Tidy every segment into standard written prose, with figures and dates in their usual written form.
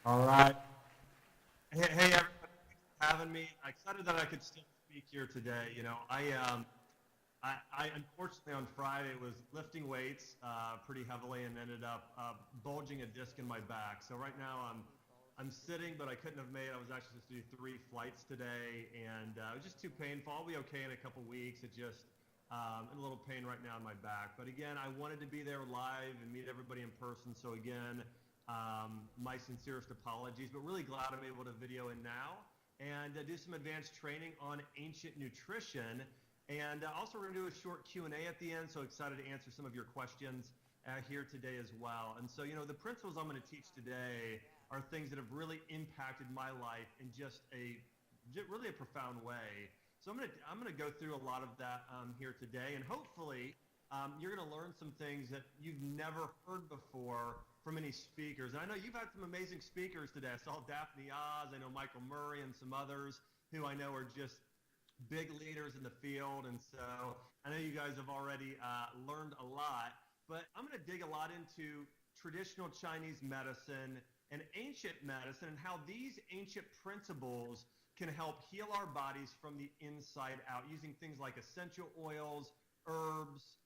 All right. Hey, everybody, thanks for having me. I'm excited that I could still speak here today. I unfortunately on Friday was lifting weights pretty heavily and ended up bulging a disc in my back. So right now I'm sitting, but I couldn't have made. I was actually supposed to do 3 flights today, and it was just too painful. I'll be okay in a couple weeks. It just in a little pain right now in my back. But again, I wanted to be there live and meet everybody in person. So again, my sincerest apologies, but really glad I'm able to video in now and do some advanced training on ancient nutrition. And also we're going to do a short Q&A at the end, so excited to answer some of your questions here today as well. And so, the principles I'm going to teach today are things that have really impacted my life in just really a profound way. So I'm going to go through a lot of that here today, and hopefully you're going to learn some things that you've never heard before from any speakers. And I know you've had some amazing speakers today. I saw Daphne Oz, I know Michael Murray, and some others who I know are just big leaders in the field. And so I know you guys have already learned a lot, but I'm going to dig a lot into traditional Chinese medicine and ancient medicine and how these ancient principles can help heal our bodies from the inside out using things like essential oils, herbs,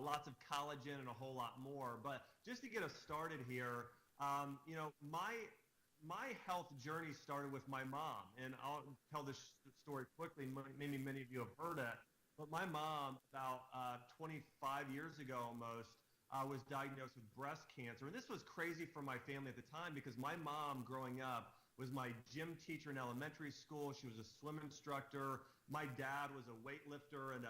lots of collagen, and a whole lot more. But just to get us started here, my health journey started with my mom, and I'll tell this story quickly. Maybe many of you have heard it, but my mom, about 25 years ago almost, was diagnosed with breast cancer. And this was crazy for my family at the time because my mom, growing up, was my gym teacher in elementary school. She was a swim instructor. My dad was a weightlifter and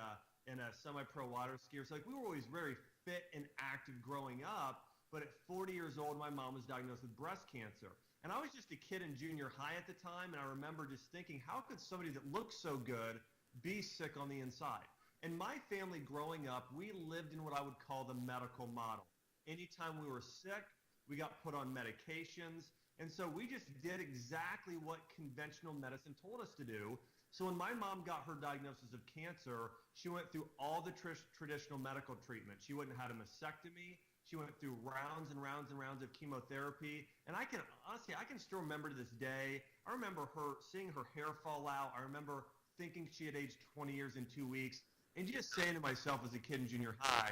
a semi-pro water skier. So we were always very fit and active growing up. But at 40 years old, my mom was diagnosed with breast cancer. And I was just a kid in junior high at the time, and I remember just thinking, how could somebody that looks so good be sick on the inside? And my family growing up, we lived in what I would call the medical model. Anytime we were sick, we got put on medications. And so we just did exactly what conventional medicine told us to do. So when my mom got her diagnosis of cancer, she went through all the traditional medical treatment. She went and had a mastectomy. She went through rounds and rounds and rounds of chemotherapy. And I can still remember to this day, I remember her seeing her hair fall out. I remember thinking she had aged 20 years in 2 weeks and just saying to myself as a kid in junior high,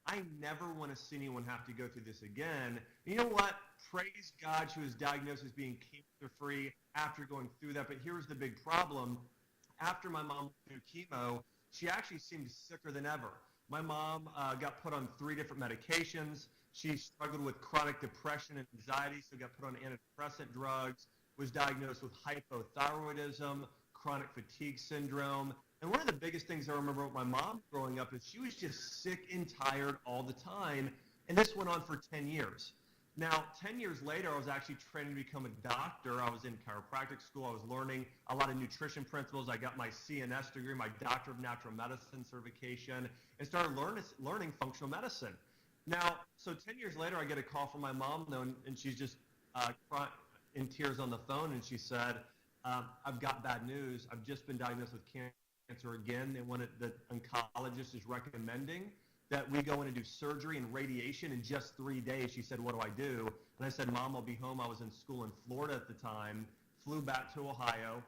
I never want to see anyone have to go through this again. And you know what? Praise God she was diagnosed as being cancer-free after going through that. But here's the big problem. After my mom went through chemo, she actually seemed sicker than ever. My mom got put on 3 different medications. She struggled with chronic depression and anxiety, so got put on antidepressant drugs, was diagnosed with hypothyroidism, chronic fatigue syndrome. And one of the biggest things I remember with my mom growing up is she was just sick and tired all the time. And this went on for 10 years. Now, 10 years later, I was actually training to become a doctor. I was in chiropractic school. I was learning a lot of nutrition principles. I got my CNS degree, my Doctor of Natural Medicine certification, and started learning functional medicine. Now, so 10 years later, I get a call from my mom, though, and she's just in tears on the phone, and she said, I've got bad news. I've just been diagnosed with cancer again. The oncologist is recommending that we go in and do surgery and radiation in just 3 days. She said, what do I do? And I said, Mom, I'll be home. I was in school in Florida at the time, flew back to Ohio.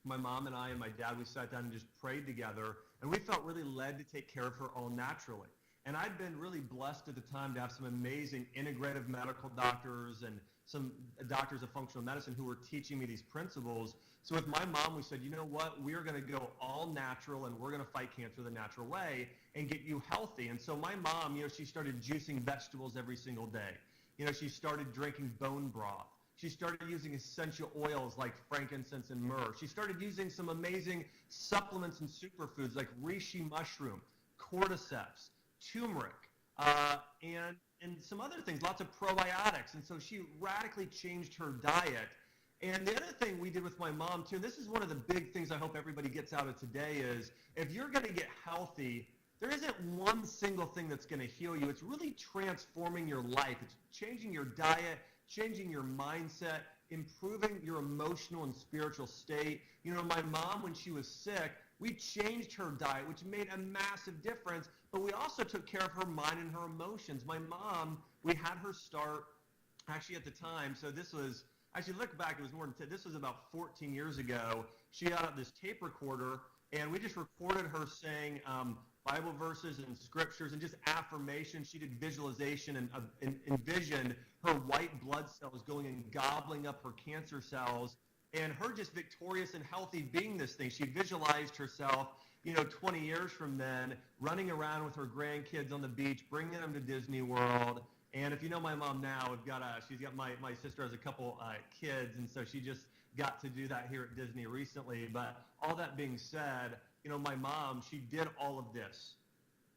My mom and I and my dad, we sat down and just prayed together, and we felt really led to take care of her all naturally. And I'd been really blessed at the time to have some amazing integrative medical doctors and some doctors of functional medicine who were teaching me these principles. So with my mom, we said, you know what, we're going to go all natural, and we're going to fight cancer the natural way and get you healthy. And so my mom, she started juicing vegetables every single day. She started drinking bone broth. She started using essential oils like frankincense and myrrh. She started using some amazing supplements and superfoods like reishi mushroom, cordyceps, turmeric, and some other things, lots of probiotics. And so she radically changed her diet. And the other thing we did with my mom too, and this is one of the big things I hope everybody gets out of today, is if you're going to get healthy, there isn't one single thing that's going to heal you. It's really transforming your life. It's changing your diet, changing your mindset, improving your emotional and spiritual state. My mom, when she was sick, we changed her diet, which made a massive difference, but we also took care of her mind and her emotions. My mom, we had her start, actually at the time, so this was Actually, look back, it was more than 10. This was about 14 years ago. She got out this tape recorder, and we just recorded her saying Bible verses and scriptures and just affirmation. She did visualization and envisioned her white blood cells going and gobbling up her cancer cells, and her just victorious and healthy being this thing. She visualized herself, 20 years from then, running around with her grandkids on the beach, bringing them to Disney World. And if you know my mom now, she's got my sister has a couple kids, and so she just got to do that here at Disney recently. But all that being said, my mom, she did all of this.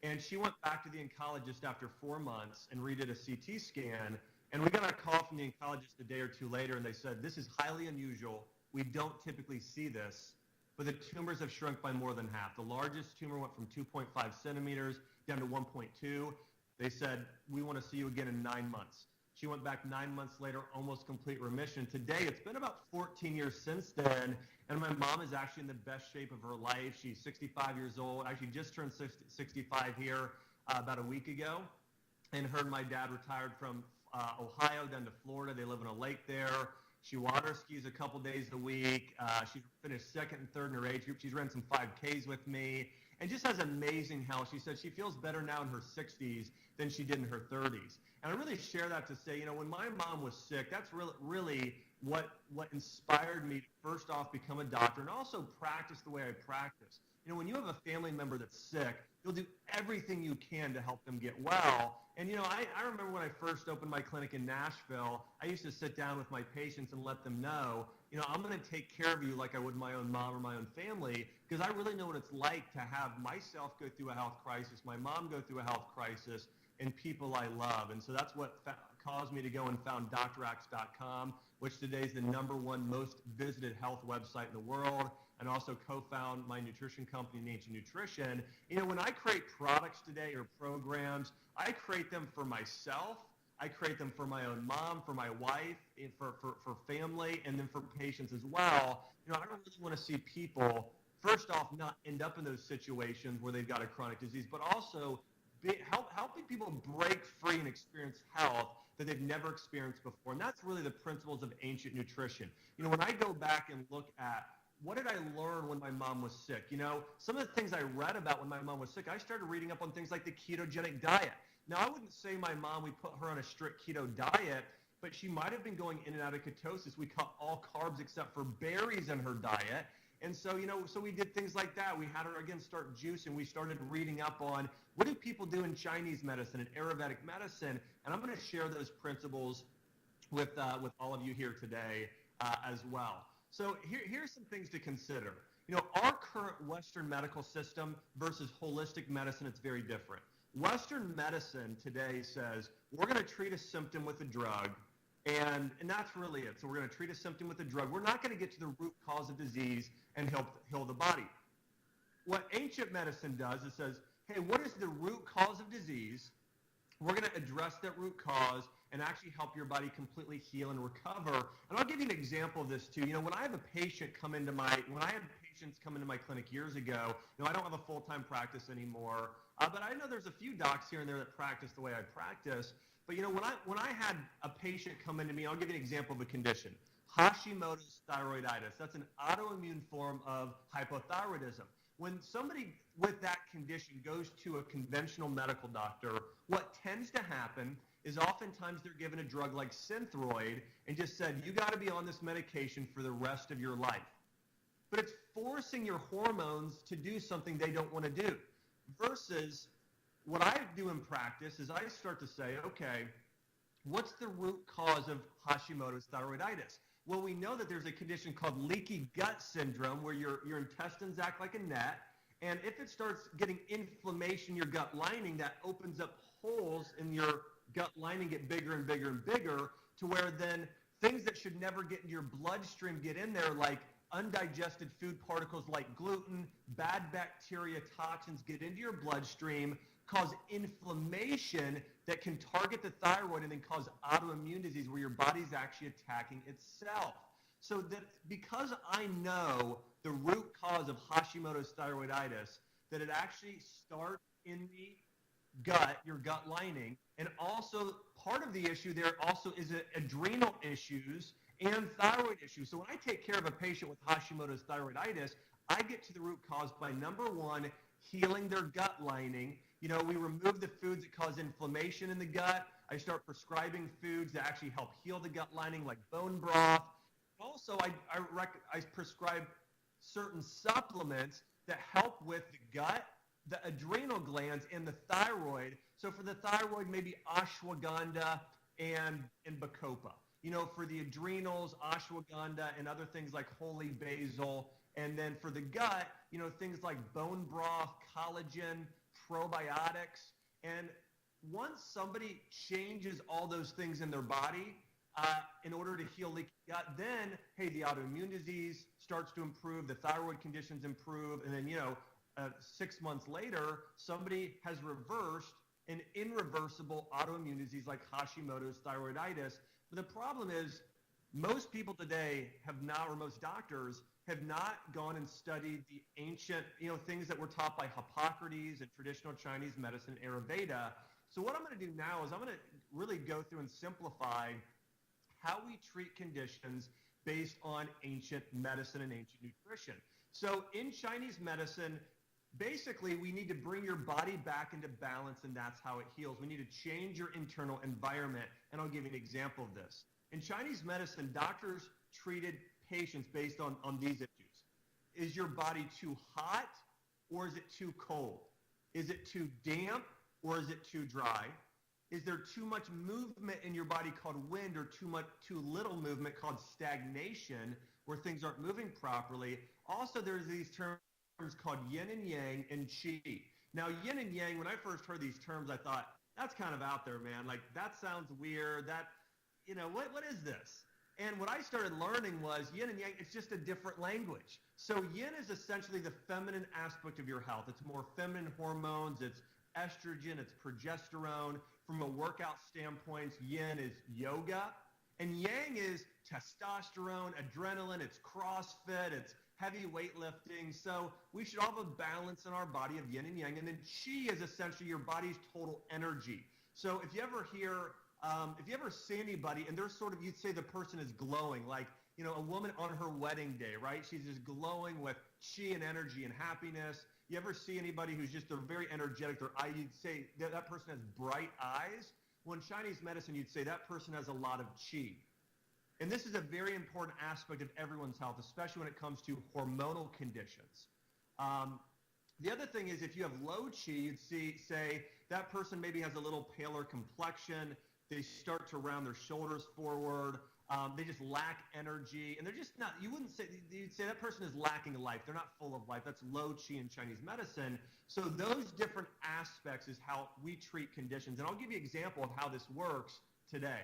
And she went back to the oncologist after 4 months and redid a CT scan. And we got a call from the oncologist a day or two later, and they said, this is highly unusual. We don't typically see this, but the tumors have shrunk by more than half. The largest tumor went from 2.5 centimeters down to 1.2. They said, we want to see you again in 9 months. She went back 9 months later, almost complete remission. Today, it's been about 14 years since then, and my mom is actually in the best shape of her life. She's 65 years old. Actually just turned 65 here about a week ago. And her and my dad retired from Ohio down to Florida. They live on a lake there. She water skis a couple days a week. She finished second and third in her age group. She's ran some 5Ks with me. And just has amazing health. She said she feels better now in her 60s than she did in her 30s. And I really share that to say, when my mom was sick, that's really what inspired me to first off become a doctor and also practice the way I practice. When you have a family member that's sick, you'll do everything you can to help them get well. And, I remember when I first opened my clinic in Nashville, I used to sit down with my patients and let them know, I'm going to take care of you like I would my own mom or my own family, because I really know what it's like to have myself go through a health crisis, my mom go through a health crisis, and people I love. And so that's what caused me to go and found DrAxe.com, which today is the #1 most visited health website in the world, and also co-found my nutrition company, Nature Nutrition. When I create products today or programs, I create them for myself. I create them for my own mom, for my wife, for family, and then for patients as well. I don't really want to see people, first off, not end up in those situations where they've got a chronic disease, but also helping people break free and experience health that they've never experienced before. And that's really the principles of ancient nutrition. When I go back and look at what did I learn when my mom was sick? Some of the things I read about when my mom was sick, I started reading up on things like the ketogenic diet. Now, I wouldn't say my mom, we put her on a strict keto diet, but she might have been going in and out of ketosis. We cut all carbs except for berries in her diet. And so, so we did things like that. We had her, again, start juicing. We started reading up on what do people do in Chinese medicine and Ayurvedic medicine. And I'm going to share those principles with all of you here today as well. So here's some things to consider. Our current Western medical system versus holistic medicine, it's very different. Western medicine today says we're going to treat a symptom with a drug, and that's really it. So we're going to treat a symptom with a drug. We're not going to get to the root cause of disease and heal the body. What ancient medicine does is says, hey, what is the root cause of disease? We're going to address that root cause and actually help your body completely heal and recover. And I'll give you an example of this too. When I have a patient come into my clinic years ago, I don't have a full-time practice anymore, but I know there's a few docs here and there that practice the way I practice. But when I had a patient come into me, I'll give you an example of a condition. Hashimoto's thyroiditis. That's an autoimmune form of hypothyroidism. When somebody with that condition goes to a conventional medical doctor, what tends to happen is oftentimes they're given a drug like Synthroid and just said, you got to be on this medication for the rest of your life. But it's forcing your hormones to do something they don't want to do. Versus what I do in practice is I start to say, okay, what's the root cause of Hashimoto's thyroiditis? Well, we know that there's a condition called leaky gut syndrome where your intestines act like a net, and if it starts getting inflammation in your gut lining, that opens up holes in your gut lining, get bigger and bigger and bigger, to where then things that should never get into your bloodstream get in there, like undigested food particles like gluten, bad bacteria, toxins get into your bloodstream, cause inflammation that can target the thyroid and then cause autoimmune disease where your body's actually attacking itself. So that because I know the root cause of Hashimoto's thyroiditis, that it actually starts in the gut, your gut lining, and also part of the issue there also is adrenal issues and thyroid issues. So when I take care of a patient with Hashimoto's thyroiditis, I get to the root cause by, number one, healing their gut lining. We remove the foods that cause inflammation in the gut. I start prescribing foods that actually help heal the gut lining, like bone broth. Also, I prescribe certain supplements that help with the gut, the adrenal glands, and the thyroid. So for the thyroid, maybe ashwagandha and bacopa. For the adrenals, ashwagandha and other things like holy basil. And then for the gut, things like bone broth, collagen, probiotics. And once somebody changes all those things in their body in order to heal leaky gut, then, hey, the autoimmune disease starts to improve, the thyroid conditions improve, and then, 6 months later, somebody has reversed an irreversible autoimmune disease like Hashimoto's thyroiditis. But the problem is most people today have not, or most doctors have not gone and studied the ancient, things that were taught by Hippocrates and traditional Chinese medicine, Ayurveda. So what I'm going to do now is I'm going to really go through and simplify how we treat conditions based on ancient medicine and ancient nutrition. So in Chinese medicine, basically, we need to bring your body back into balance, and that's how it heals. We need to change your internal environment, and I'll give you an example of this. In Chinese medicine, doctors treated patients based on these issues. Is your body too hot, or is it too cold? Is it too damp, or is it too dry? Is there too much movement in your body called wind, or too little movement called stagnation, where things aren't moving properly? Also, there's these terms called yin and yang and qi. Now, yin and yang, when I first heard these terms, I thought, that's kind of out there, man. Like, that sounds weird. What is this? And what I started learning was yin and yang, it's just a different language. So yin is essentially the feminine aspect of your health. It's more feminine hormones. It's estrogen. It's progesterone. From a workout standpoint, yin is yoga. And yang is testosterone, adrenaline. It's CrossFit. It's heavy weightlifting. So we should all have a balance in our body of yin and yang. And then qi is essentially your body's total energy. So if you ever see anybody and they're you'd say the person is glowing, like, a woman on her wedding day, right? She's just glowing with qi and energy and happiness. You ever see anybody who's they're very energetic, you'd say that person has bright eyes? Well, in Chinese medicine, you'd say that person has a lot of qi. And this is a very important aspect of everyone's health, especially when it comes to hormonal conditions. The other thing is, if you have low qi, you'd say that person maybe has a little paler complexion. They start to round their shoulders forward. They just lack energy. And they're just not, you'd say that person is lacking life. They're not full of life. That's low qi in Chinese medicine. So those different aspects is how we treat conditions. And I'll give you an example of how this works today.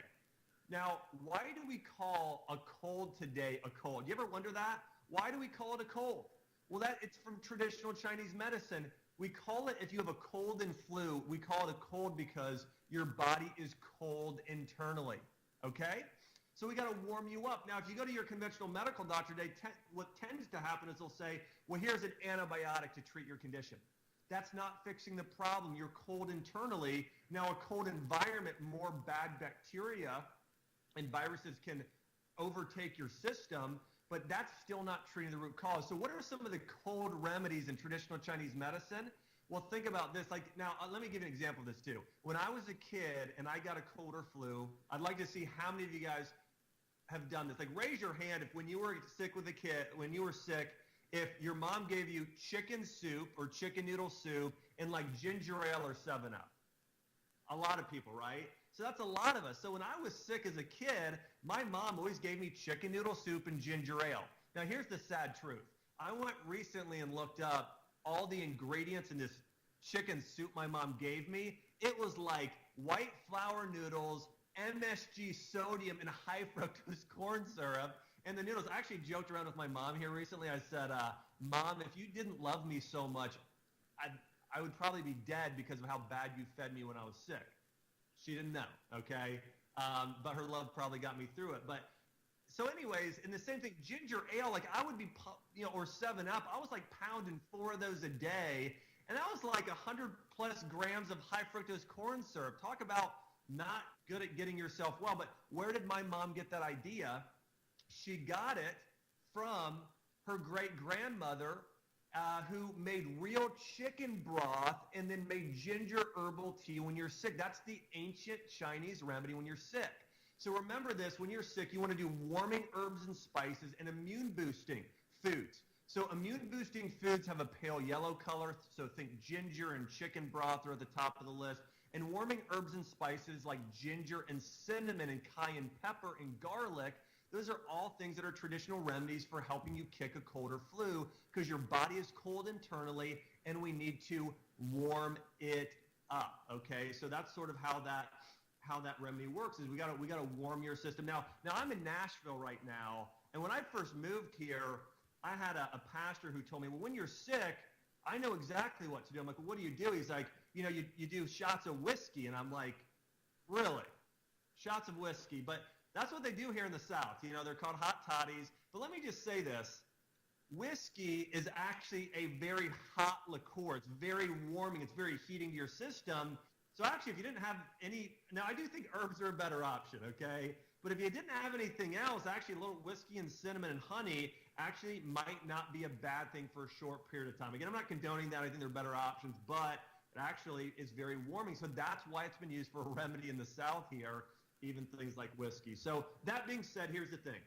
Now, why do we call a cold today a cold? You ever wonder that? Why do we call it a cold? Well, it's from traditional Chinese medicine. We call it, if you have a cold and flu, we call it a cold because your body is cold internally, okay? So we got to warm you up. Now, if you go to your conventional medical doctor today, what tends to happen is they'll say, well, here's an antibiotic to treat your condition. That's not fixing the problem. You're cold internally. Now, a cold environment, more bad bacteria and viruses can overtake your system, but that's still not treating the root cause. So what are some of the cold remedies in traditional Chinese medicine? Well, think about this. Now, let me give you an example of this too. When I was a kid and I got a cold or flu, I'd like to see how many of you guys have done this. Raise your hand if when you were sick with a kid, when you were sick, if your mom gave you chicken soup or chicken noodle soup and ginger ale or 7-Up. A lot of people, right? So that's a lot of us. So when I was sick as a kid, my mom always gave me chicken noodle soup and ginger ale. Now, here's the sad truth. I went recently and looked up all the ingredients in this chicken soup my mom gave me. It was like white flour noodles, MSG sodium, and high fructose corn syrup. And the noodles, I actually joked around with my mom here recently. I said, Mom, if you didn't love me so much, I would probably be dead because of how bad you fed me when I was sick. She didn't know, okay? But her love probably got me through it. But so anyways, and the same thing, ginger ale, I would be, or 7-Up, I was pounding 4 of those a day. And that was 100 plus grams of high fructose corn syrup. Talk about not good at getting yourself well. But where did my mom get that idea? She got it from her great-grandmother who made real chicken broth and then made ginger herbal tea when you're sick. That's the ancient Chinese remedy when you're sick. So remember this, when you're sick, you want to do warming herbs and spices and immune-boosting foods. So immune-boosting foods have a pale yellow color, so think ginger and chicken broth are at the top of the list. And warming herbs and spices like ginger and cinnamon and cayenne pepper and garlic, those are all things that are traditional remedies for helping you kick a cold or flu because your body is cold internally and we need to warm it up, okay? So that's sort of how that remedy works is we got to warm your system. Now I'm in Nashville right now, and when I first moved here, I had a pastor who told me, well, when you're sick, I know exactly what to do. I'm like, well, what do you do? He's like, you do shots of whiskey. And I'm like, really? Shots of whiskey? But that's what they do here in the South. They're called hot toddies. But let me just say this. Whiskey is actually a very hot liqueur. It's very warming. It's very heating to your system. So actually, if you didn't have any, now I do think herbs are a better option, okay? But if you didn't have anything else, actually a little whiskey and cinnamon and honey actually might not be a bad thing for a short period of time. Again, I'm not condoning that. I think there are better options, but it actually is very warming. So that's why it's been used for a remedy in the South here, even things like whiskey. So that being said, here's the thing.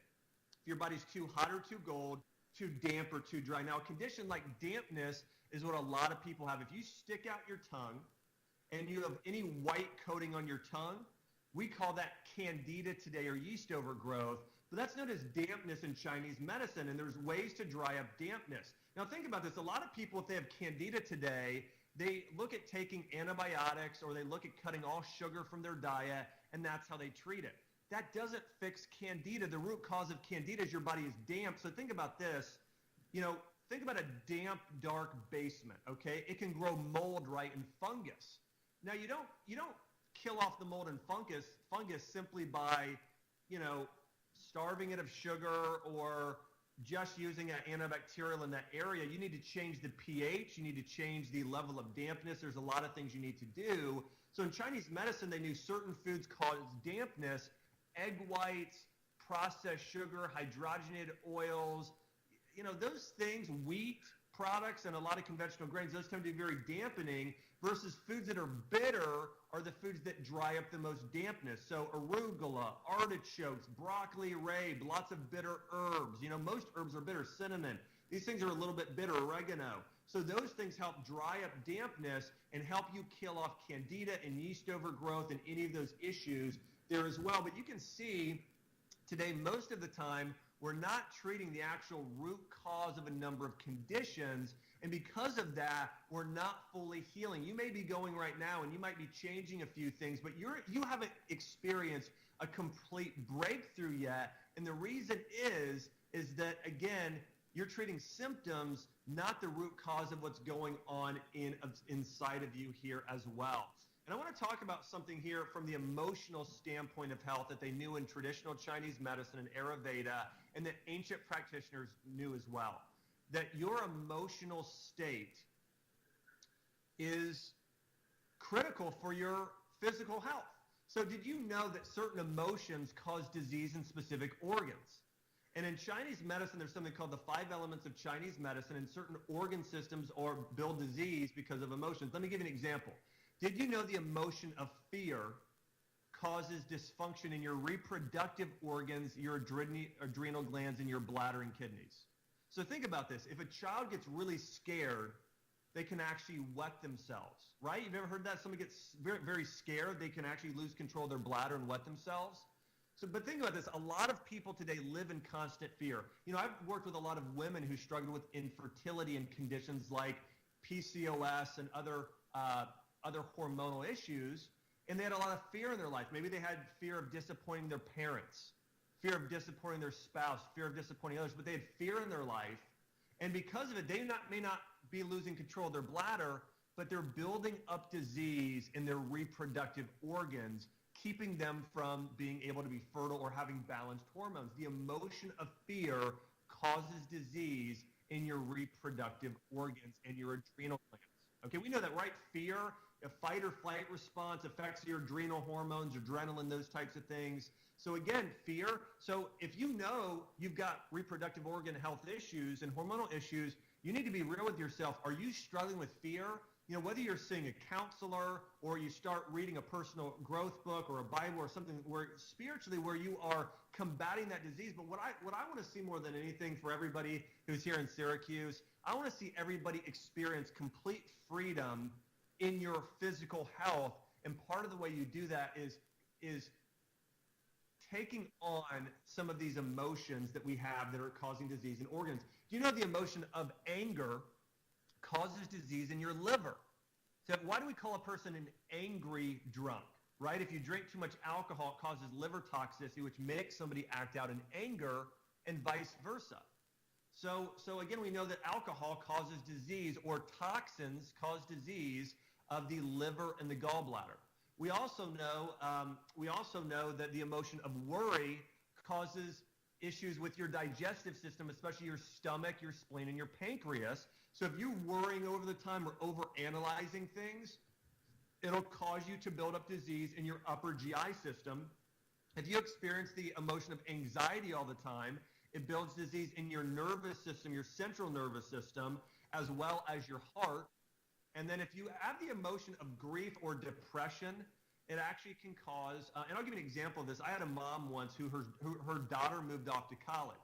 If your body's too hot or too cold, too damp or too dry. Now, a condition like dampness is what a lot of people have. If you stick out your tongue and you have any white coating on your tongue, we call that candida today, or yeast overgrowth, but that's known as dampness in Chinese medicine, and there's ways to dry up dampness. Now think about this. A lot of people, if they have candida today, they look at taking antibiotics or they look at cutting all sugar from their diet, and that's how they treat it. That doesn't fix candida. The root cause of candida is your body is damp. So think about this. Think about a damp, dark basement, okay? It can grow mold, right, and fungus. Now you don't kill off the mold and fungus simply by, starving it of sugar or just using an antibacterial in that area. You need to change the pH. You need to change the level of dampness. There's a lot of things you need to do. So in Chinese medicine, they knew certain foods cause dampness, egg whites, processed sugar, hydrogenated oils, those things, wheat products and a lot of conventional grains, those tend to be very dampening versus foods that are bitter are the foods that dry up the most dampness. So arugula, artichokes, broccoli, rabe, lots of bitter herbs. Most herbs are bitter. Cinnamon. These things are a little bit bitter. Oregano. So those things help dry up dampness and help you kill off candida and yeast overgrowth and any of those issues there as well. But you can see today, most of the time, we're not treating the actual root cause of a number of conditions, and because of that, we're not fully healing. You may be going right now, and you might be changing a few things, but you haven't experienced a complete breakthrough yet, and the reason is that, again, you're treating symptoms, not the root cause of what's going on inside of you here as well. And I want to talk about something here from the emotional standpoint of health that they knew in traditional Chinese medicine and Ayurveda, and that ancient practitioners knew as well. That your emotional state is critical for your physical health. So did you know that certain emotions cause disease in specific organs? And in Chinese medicine, there's something called the 5 elements of Chinese medicine, and certain organ systems build disease because of emotions. Let me give you an example. Did you know the emotion of fear causes dysfunction in your reproductive organs, your adrenal glands, and your bladder and kidneys? So think about this. If a child gets really scared, they can actually wet themselves, right? You've ever heard that? Somebody gets very, very scared, they can actually lose control of their bladder and wet themselves. But think about this. A lot of people today live in constant fear. I've worked with a lot of women who struggle with infertility and conditions like PCOS and other hormonal issues, and they had a lot of fear in their life. Maybe they had fear of disappointing their parents, fear of disappointing their spouse, fear of disappointing others, but they had fear in their life, and because of it, they may not be losing control of their bladder, but they're building up disease in their reproductive organs, keeping them from being able to be fertile or having balanced hormones. The emotion of fear causes disease in your reproductive organs and your adrenal glands. Okay, we know that, right? Fear A fight or flight response affects your adrenal hormones, adrenaline, those types of things. So again, fear. So if you know you've got reproductive organ health issues and hormonal issues, you need to be real with yourself. Are you struggling with fear? Whether you're seeing a counselor or you start reading a personal growth book or a Bible or something where spiritually where you are combating that disease. But what I want to see more than anything for everybody who's here in Syracuse, I want to see everybody experience complete freedom in your physical health. And part of the way you do that is taking on some of these emotions that we have that are causing disease in organs. Do you know the emotion of anger causes disease in your liver? So why do we call a person an angry drunk, right? If you drink too much alcohol, it causes liver toxicity, which makes somebody act out in anger, and vice versa. So again, we know that alcohol causes disease, or toxins cause disease of the liver and the gallbladder. We also know that the emotion of worry causes issues with your digestive system, especially your stomach, your spleen, and your pancreas. So if you're worrying over the time or overanalyzing things, it'll cause you to build up disease in your upper GI system. If you experience the emotion of anxiety all the time, it builds disease in your nervous system, your central nervous system, as well as your heart. And then if you have the emotion of grief or depression, it actually can cause, and I'll give you an example of this. I had a mom once who her daughter moved off to college,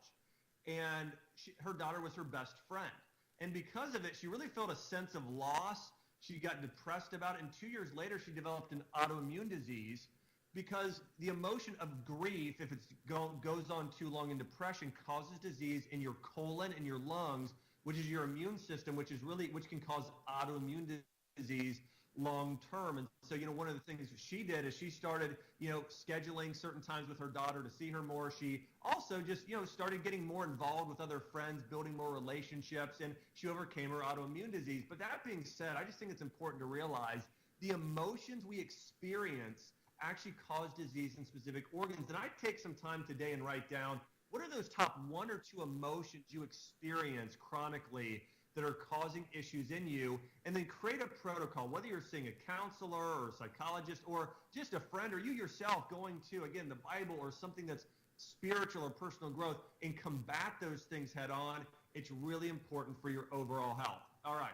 and her daughter was her best friend. And because of it, she really felt a sense of loss. She got depressed about it, and 2 years later, she developed an autoimmune disease because the emotion of grief, if it goes on too long in depression, causes disease in your colon and your lungs, which is your immune system, which can cause autoimmune disease long term. And so, one of the things she did is she started, scheduling certain times with her daughter to see her more. She also just, started getting more involved with other friends, building more relationships, and she overcame her autoimmune disease. But that being said, I just think it's important to realize the emotions we experience actually cause disease in specific organs. And I take some time today and write down, what are those top 1 or 2 emotions you experience chronically that are causing issues in you, and then create a protocol, whether you're seeing a counselor or a psychologist or just a friend or you yourself going to, again, the Bible or something that's spiritual or personal growth, and combat those things head on. It's really important for your overall health. All right.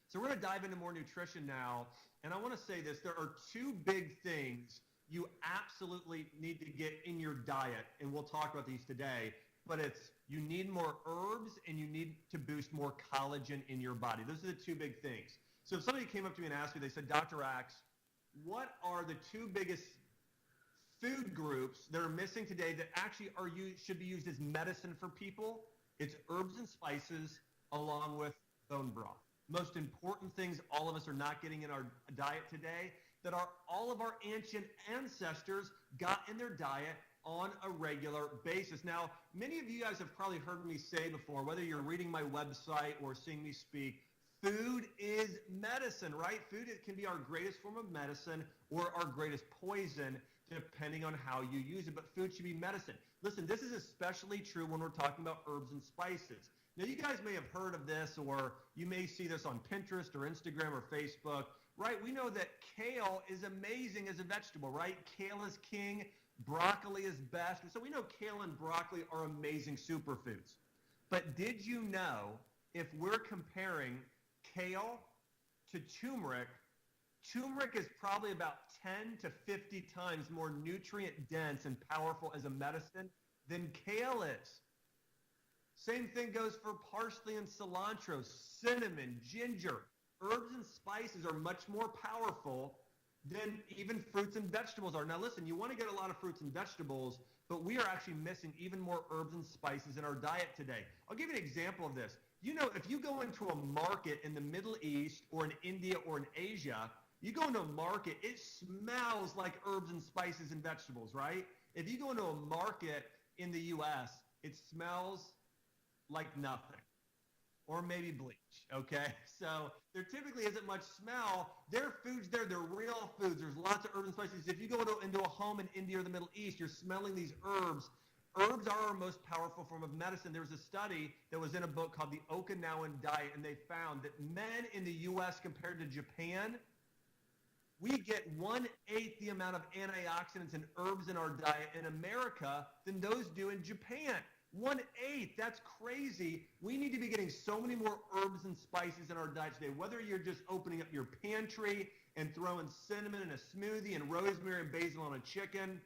So we're going to dive into more nutrition now, and I want to say this. There are 2 big things you absolutely need to get in your diet, and we'll talk about these today, but it's you need more herbs and you need to boost more collagen in your body. Those are the 2 big things. So if somebody came up to me and asked me, they said, Dr. Axe, what are the 2 biggest food groups that are missing today that actually should be used as medicine for people? It's herbs and spices along with bone broth. Most important things all of us are not getting in our diet today that all of our ancient ancestors got in their diet on a regular basis. Now, many of you guys have probably heard me say before, whether you're reading my website or seeing me speak, food is medicine, right? Food can be our greatest form of medicine or our greatest poison, depending on how you use it. But food should be medicine. Listen, this is especially true when we're talking about herbs and spices. Now, you guys may have heard of this, or you may see this on Pinterest or Instagram or Facebook, right? We know that kale is amazing as a vegetable, right? Kale is king. Broccoli is best. So we know kale and broccoli are amazing superfoods. But did you know if we're comparing kale to turmeric, turmeric is probably about 10 to 50 times more nutrient dense and powerful as a medicine than kale is. Same thing goes for parsley and cilantro, cinnamon, ginger. Herbs and spices are much more powerful than even fruits and vegetables are. Now listen, you want to get a lot of fruits and vegetables, but we are actually missing even more herbs and spices in our diet today. I'll give you an example of this. If you go into a market in the Middle East or in India or in Asia, you go into a market, it smells like herbs and spices and vegetables, right? If you go into a market in the U.S., it smells like nothing, or maybe bleach, okay? So there typically isn't much smell. Their food's there. They're real foods. There's lots of herbs and spices. If you go into a home in India or the Middle East, you're smelling these herbs. Herbs are our most powerful form of medicine. There was a study that was in a book called The Okinawan Diet, and they found that men in the U.S. compared to Japan We get 1/8 the amount of antioxidants and herbs in our diet in America than those do in Japan. 1/8, that's crazy. We need to be getting so many more herbs and spices in our diet today. Whether you're just opening up your pantry and throwing cinnamon in a smoothie and rosemary and basil on a chicken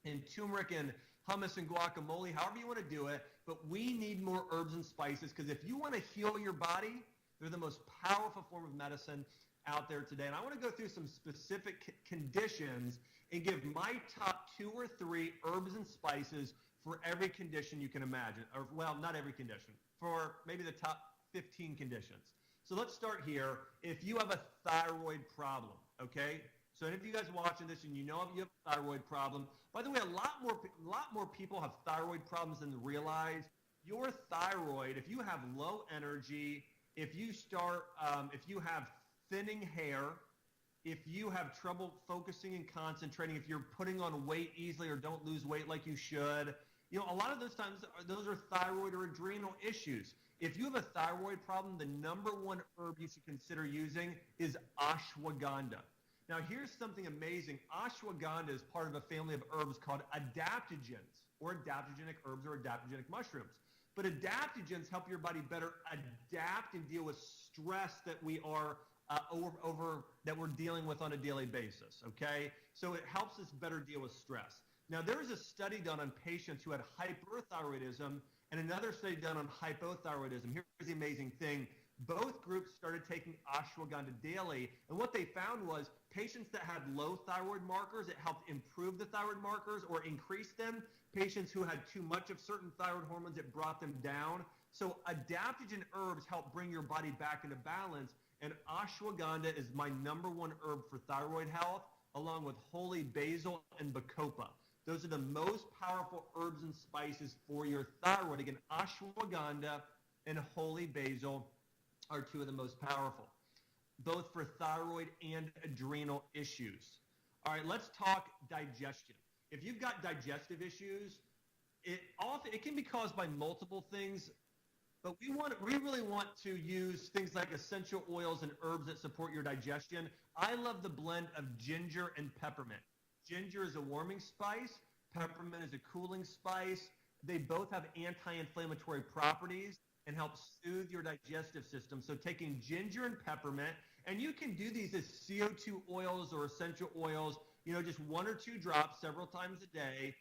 and turmeric and hummus and guacamole, however you want to do it, but we need more herbs and spices because if you want to heal your body, they're the most powerful form of medicine out there today. And I want to go through some specific conditions and give my top 2 or 3 herbs and spices for every condition you can imagine. Or, well, not every condition, for maybe the top 15 conditions. So let's start here. If you have a thyroid problem, okay? So any of you guys watching this and you know you have a thyroid problem, by the way, a lot more people have thyroid problems than realize. Your thyroid, if you have low energy, if you have thinning hair, if you have trouble focusing and concentrating, if you're putting on weight easily or don't lose weight like you should, you know, a lot of those times, those are thyroid or adrenal issues. If you have a thyroid problem, the number 1 herb you should consider using is ashwagandha. Now, here's something amazing. Ashwagandha is part of a family of herbs called adaptogens, or adaptogenic herbs or adaptogenic mushrooms. But adaptogens help your body better adapt and deal with stress that we are that we're dealing with on a daily basis, okay? So it helps us better deal with stress. Now, there was a study done on patients who had hyperthyroidism and another study done on hypothyroidism. Here's the amazing thing. Both groups started taking ashwagandha daily, and what they found was patients that had low thyroid markers, it helped improve the thyroid markers or increase them. Patients who had too much of certain thyroid hormones, it brought them down. So adaptogen herbs help bring your body back into balance, and ashwagandha is my number 1 herb for thyroid health, along with holy basil and bacopa. Those are the most powerful herbs and spices for your thyroid. Again, ashwagandha and holy basil are 2 of the most powerful, both for thyroid and adrenal issues. All right, let's talk digestion. If you've got digestive issues, it can be caused by multiple things, but we really want to use things like essential oils and herbs that support your digestion. I love the blend of ginger and peppermint. Ginger is a warming spice. Peppermint is a cooling spice. They both have anti-inflammatory properties and help soothe your digestive system. So taking ginger and peppermint, and you can do these as CO2 oils or essential oils, you know, just 1 or 2 drops several times a day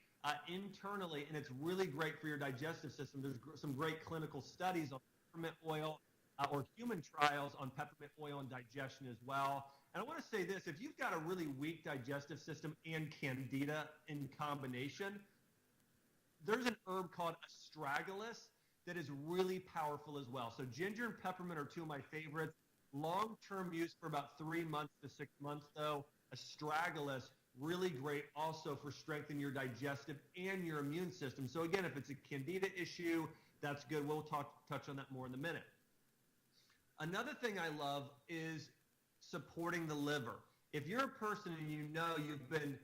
internally, and it's really great for your digestive system. There's some great clinical studies on peppermint oil or human trials on peppermint oil and digestion as well. And I want to say this, if you've got a really weak digestive system and candida in combination, there's an herb called astragalus that is really powerful as well. So ginger and peppermint are 2 of my favorites. Long-term use for about 3 months to 6 months, though. Astragalus, really great also for strengthening your digestive and your immune system. So again, if it's a candida issue, that's good. We'll touch on that more in a minute. Another thing I love is supporting the liver. If you're a person and you know you've been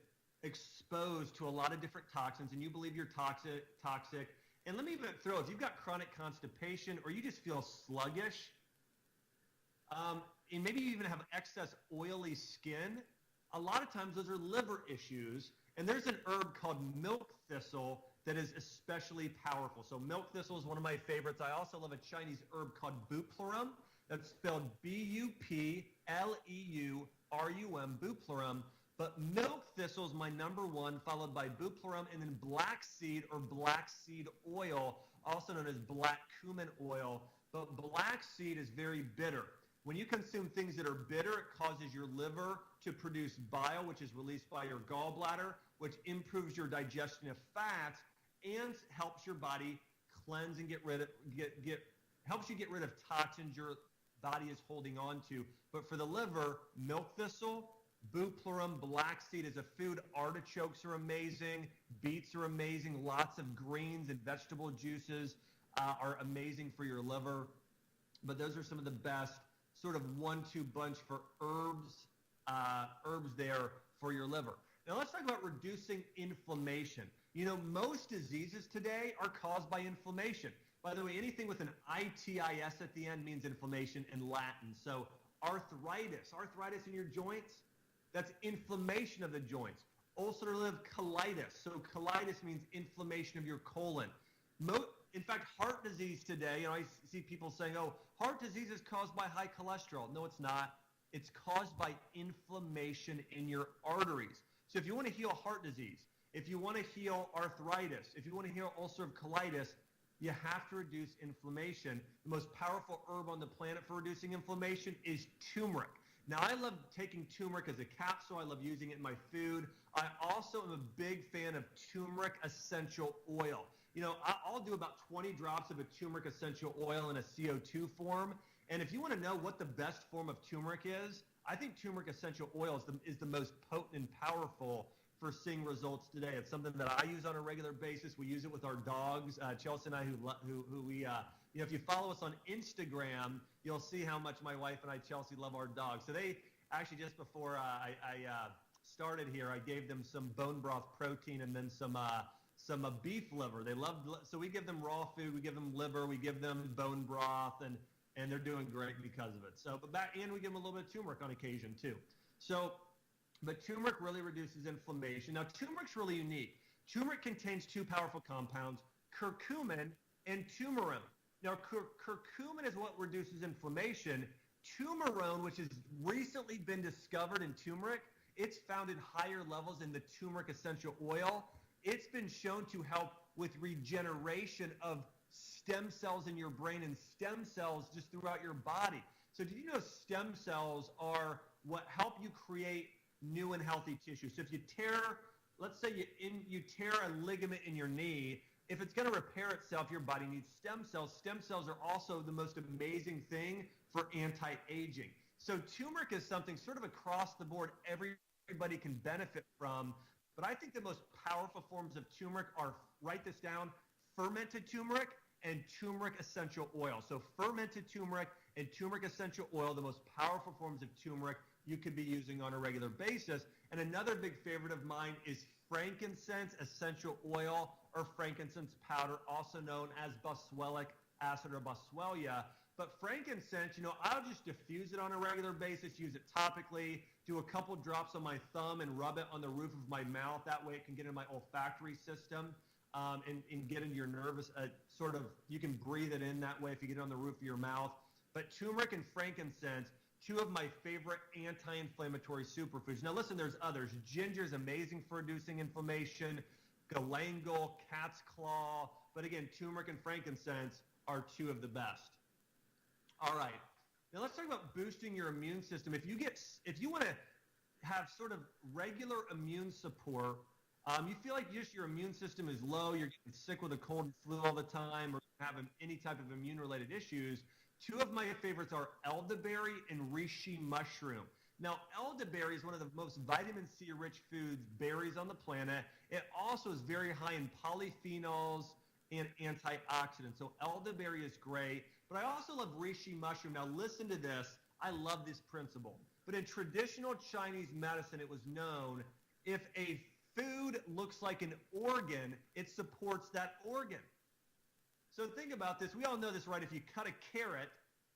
exposed to a lot of different toxins and you believe you're toxic, and let me even throw, if you've got chronic constipation or you just feel sluggish, and maybe you even have excess oily skin, a lot of times those are liver issues. And there's an herb called milk thistle that is especially powerful. So milk thistle is one of my favorites. I also love a Chinese herb called bupleurum. That's spelled Bupleum, bupleurum. But milk thistle is my number 1, followed by bupleurum, and then black seed or black seed oil, also known as black cumin oil. But black seed is very bitter. When you consume things that are bitter, it causes your liver to produce bile, which is released by your gallbladder, which improves your digestion of fats and helps your body cleanse and helps you get rid of toxins your body is holding on to. But for the liver, milk thistle, bupleurum, black seed is a food. Artichokes are amazing. Beets are amazing. Lots of greens and vegetable juices are amazing for your liver. But those are some of the best sort of 1-2 bunch for herbs there for your liver. Now let's talk about reducing inflammation. You know, most diseases today are caused by inflammation. By the way, anything with an itis at the end means inflammation in Latin. So arthritis in your joints, That's inflammation of the joints. Ulcerative colitis. So colitis means inflammation of your colon. In fact, heart disease today, I see people saying, oh, heart disease is caused by high cholesterol. No, it's not. It's caused by inflammation in your arteries. So if you want to heal heart disease, if you want to heal arthritis, if you want to heal ulcerative colitis, you have to reduce inflammation. The most powerful herb on the planet for reducing inflammation is turmeric. Now, I love taking turmeric as a capsule. I love using it in my food. I also am a big fan of turmeric essential oil. I'll do about 20 drops of a turmeric essential oil in a CO2 form. And if you want to know what the best form of turmeric is, I think turmeric essential oil is the most potent and powerful for seeing results today. It's something that I use on a regular basis. We use it with our dogs, Chelsea and I, who we, if you follow us on Instagram, you'll see how much my wife and I, Chelsea, love our dogs. So they actually, just before I started here, I gave them some bone broth protein and then some beef liver. They love, so we give them raw food, we give them liver, we give them bone broth, and they're doing great because of it. So, and we give them a little bit of turmeric on occasion too. So, but turmeric really reduces inflammation. Now, turmeric's really unique. Turmeric contains two powerful compounds, curcumin and turmerone. Now, curcumin is what reduces inflammation. Turmerone, which has recently been discovered in turmeric, it's found in higher levels in the turmeric essential oil. It's been shown to help with regeneration of stem cells in your brain and stem cells just throughout your body. So did you know stem cells are what help you create new and healthy tissue? So if you let's say you tear a ligament in your knee, if it's going to repair itself, your body needs stem cells. Stem cells are also the most amazing thing for anti-aging. So turmeric is something sort of across the board everybody can benefit from. But I think the most powerful forms of turmeric are, write this down, fermented turmeric and turmeric essential oil. So fermented turmeric and turmeric essential oil, the most powerful forms of turmeric you could be using on a regular basis. And another big favorite of mine is frankincense essential oil or frankincense powder, also known as boswellic acid or boswellia. But frankincense, I'll just diffuse it on a regular basis, use it topically, do a couple drops on my thumb and rub it on the roof of my mouth. That way it can get in my olfactory system and get into your nervous, you can breathe it in that way if you get it on the roof of your mouth. But turmeric and frankincense, two of my favorite anti-inflammatory superfoods. Now listen, there's others. Ginger is amazing for reducing inflammation. Galangal, cat's claw. But again, turmeric and frankincense are two of the best. All right. Now let's talk about boosting your immune system. If you want to have sort of regular immune support, you feel like just your immune system is low, you're getting sick with a cold and flu all the time, or having any type of immune-related issues, two of my favorites are elderberry and reishi mushroom. Now, elderberry is one of the most vitamin C-rich berries on the planet. It also is very high in polyphenols and antioxidants. So elderberry is great. But I also love reishi mushroom. Now, listen to this. I love this principle. But in traditional Chinese medicine, it was known if a food looks like an organ, it supports that organ. So think about this. We all know this, right? If you cut a carrot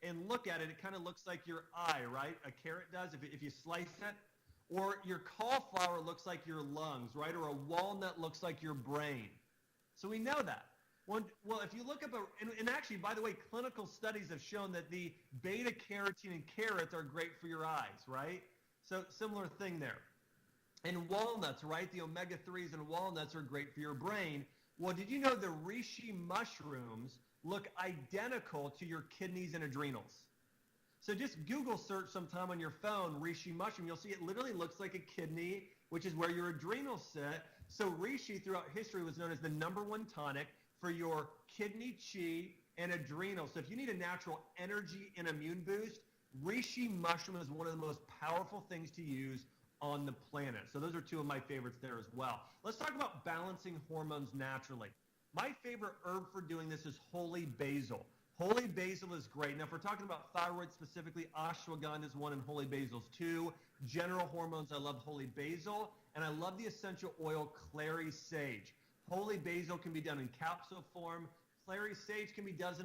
and look at it, it kind of looks like your eye, right? A carrot does if you slice it. Or your cauliflower looks like your lungs, right? Or a walnut looks like your brain. So we know that. Well, if you look up, and actually, by the way, clinical studies have shown that the beta-carotene in carrots are great for your eyes, right? So similar thing there. And walnuts, right? The omega-3s in walnuts are great for your brain. Well, did you know the reishi mushrooms look identical to your kidneys and adrenals? So just Google search sometime on your phone, reishi mushroom. You'll see it literally looks like a kidney, which is where your adrenals sit. So reishi throughout history was known as the #1 tonic for your kidney, qi, and adrenal. So if you need a natural energy and immune boost, reishi mushroom is one of the most powerful things to use on the planet. So those are two of my favorites there as well. Let's talk about balancing hormones naturally. My favorite herb for doing this is holy basil. Holy basil is great. Now, if we're talking about thyroid specifically, ashwagandha is one and holy basil is two. General hormones, I love holy basil. And I love the essential oil clary sage. Holy basil can be done in capsule form. Clary sage can be done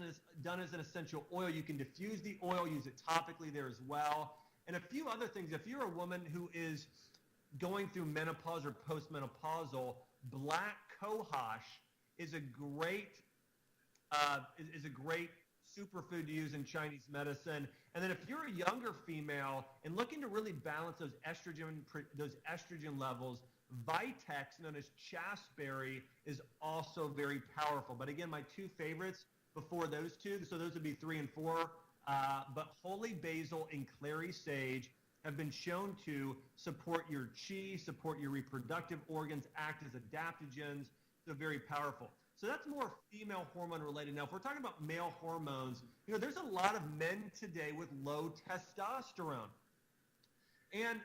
as an essential oil. You can diffuse the oil, use it topically there as well. and a few other things. If you're a woman who is going through menopause or postmenopausal, black cohosh is a great superfood to use in Chinese medicine. And then if you're a younger female and looking to really balance those estrogen levels, Vitex, known as chasteberry, is also very powerful. But again, my two favorites before those two, so those would be 3 and 4, but holy basil and clary sage have been shown to support your qi, support your reproductive organs, act as adaptogens, so very powerful. So that's more female hormone related. Now, if we're talking about male hormones, there's a lot of men today with low testosterone. And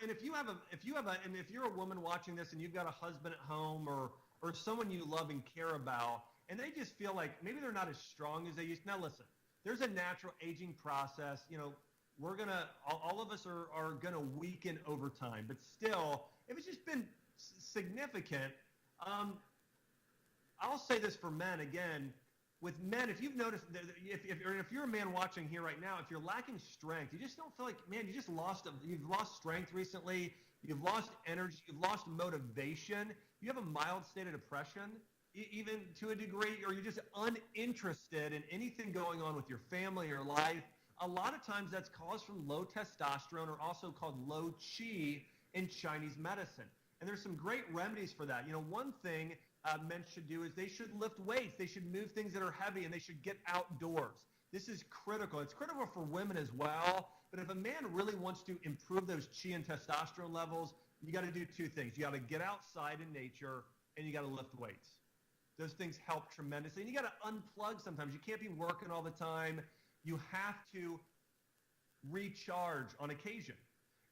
and if you're a woman watching this and you've got a husband at home or someone you love and care about, and they just feel like maybe they're not as strong as they used to. Now listen, there's a natural aging process. All of us are gonna weaken over time, but still, if it's just been significant, I'll say this for men again. With men, if you've noticed, if you're a man watching here right now, if you're lacking strength, you just don't feel like, man, you've lost strength recently, you've lost energy, you've lost motivation, you have a mild state of depression, even to a degree, or you're just uninterested in anything going on with your family or life, a lot of times that's caused from low testosterone, or also called low qi in Chinese medicine. And there's some great remedies for that. One thing men should do is they should lift weights. They should move things that are heavy, and they should get outdoors. This is critical. It's critical for women as well. But if a man really wants to improve those qi and testosterone levels, you got to do two things. You got to get outside in nature, and you got to lift weights. Those things help tremendously. And you got to unplug sometimes. You can't be working all the time. You have to recharge on occasion.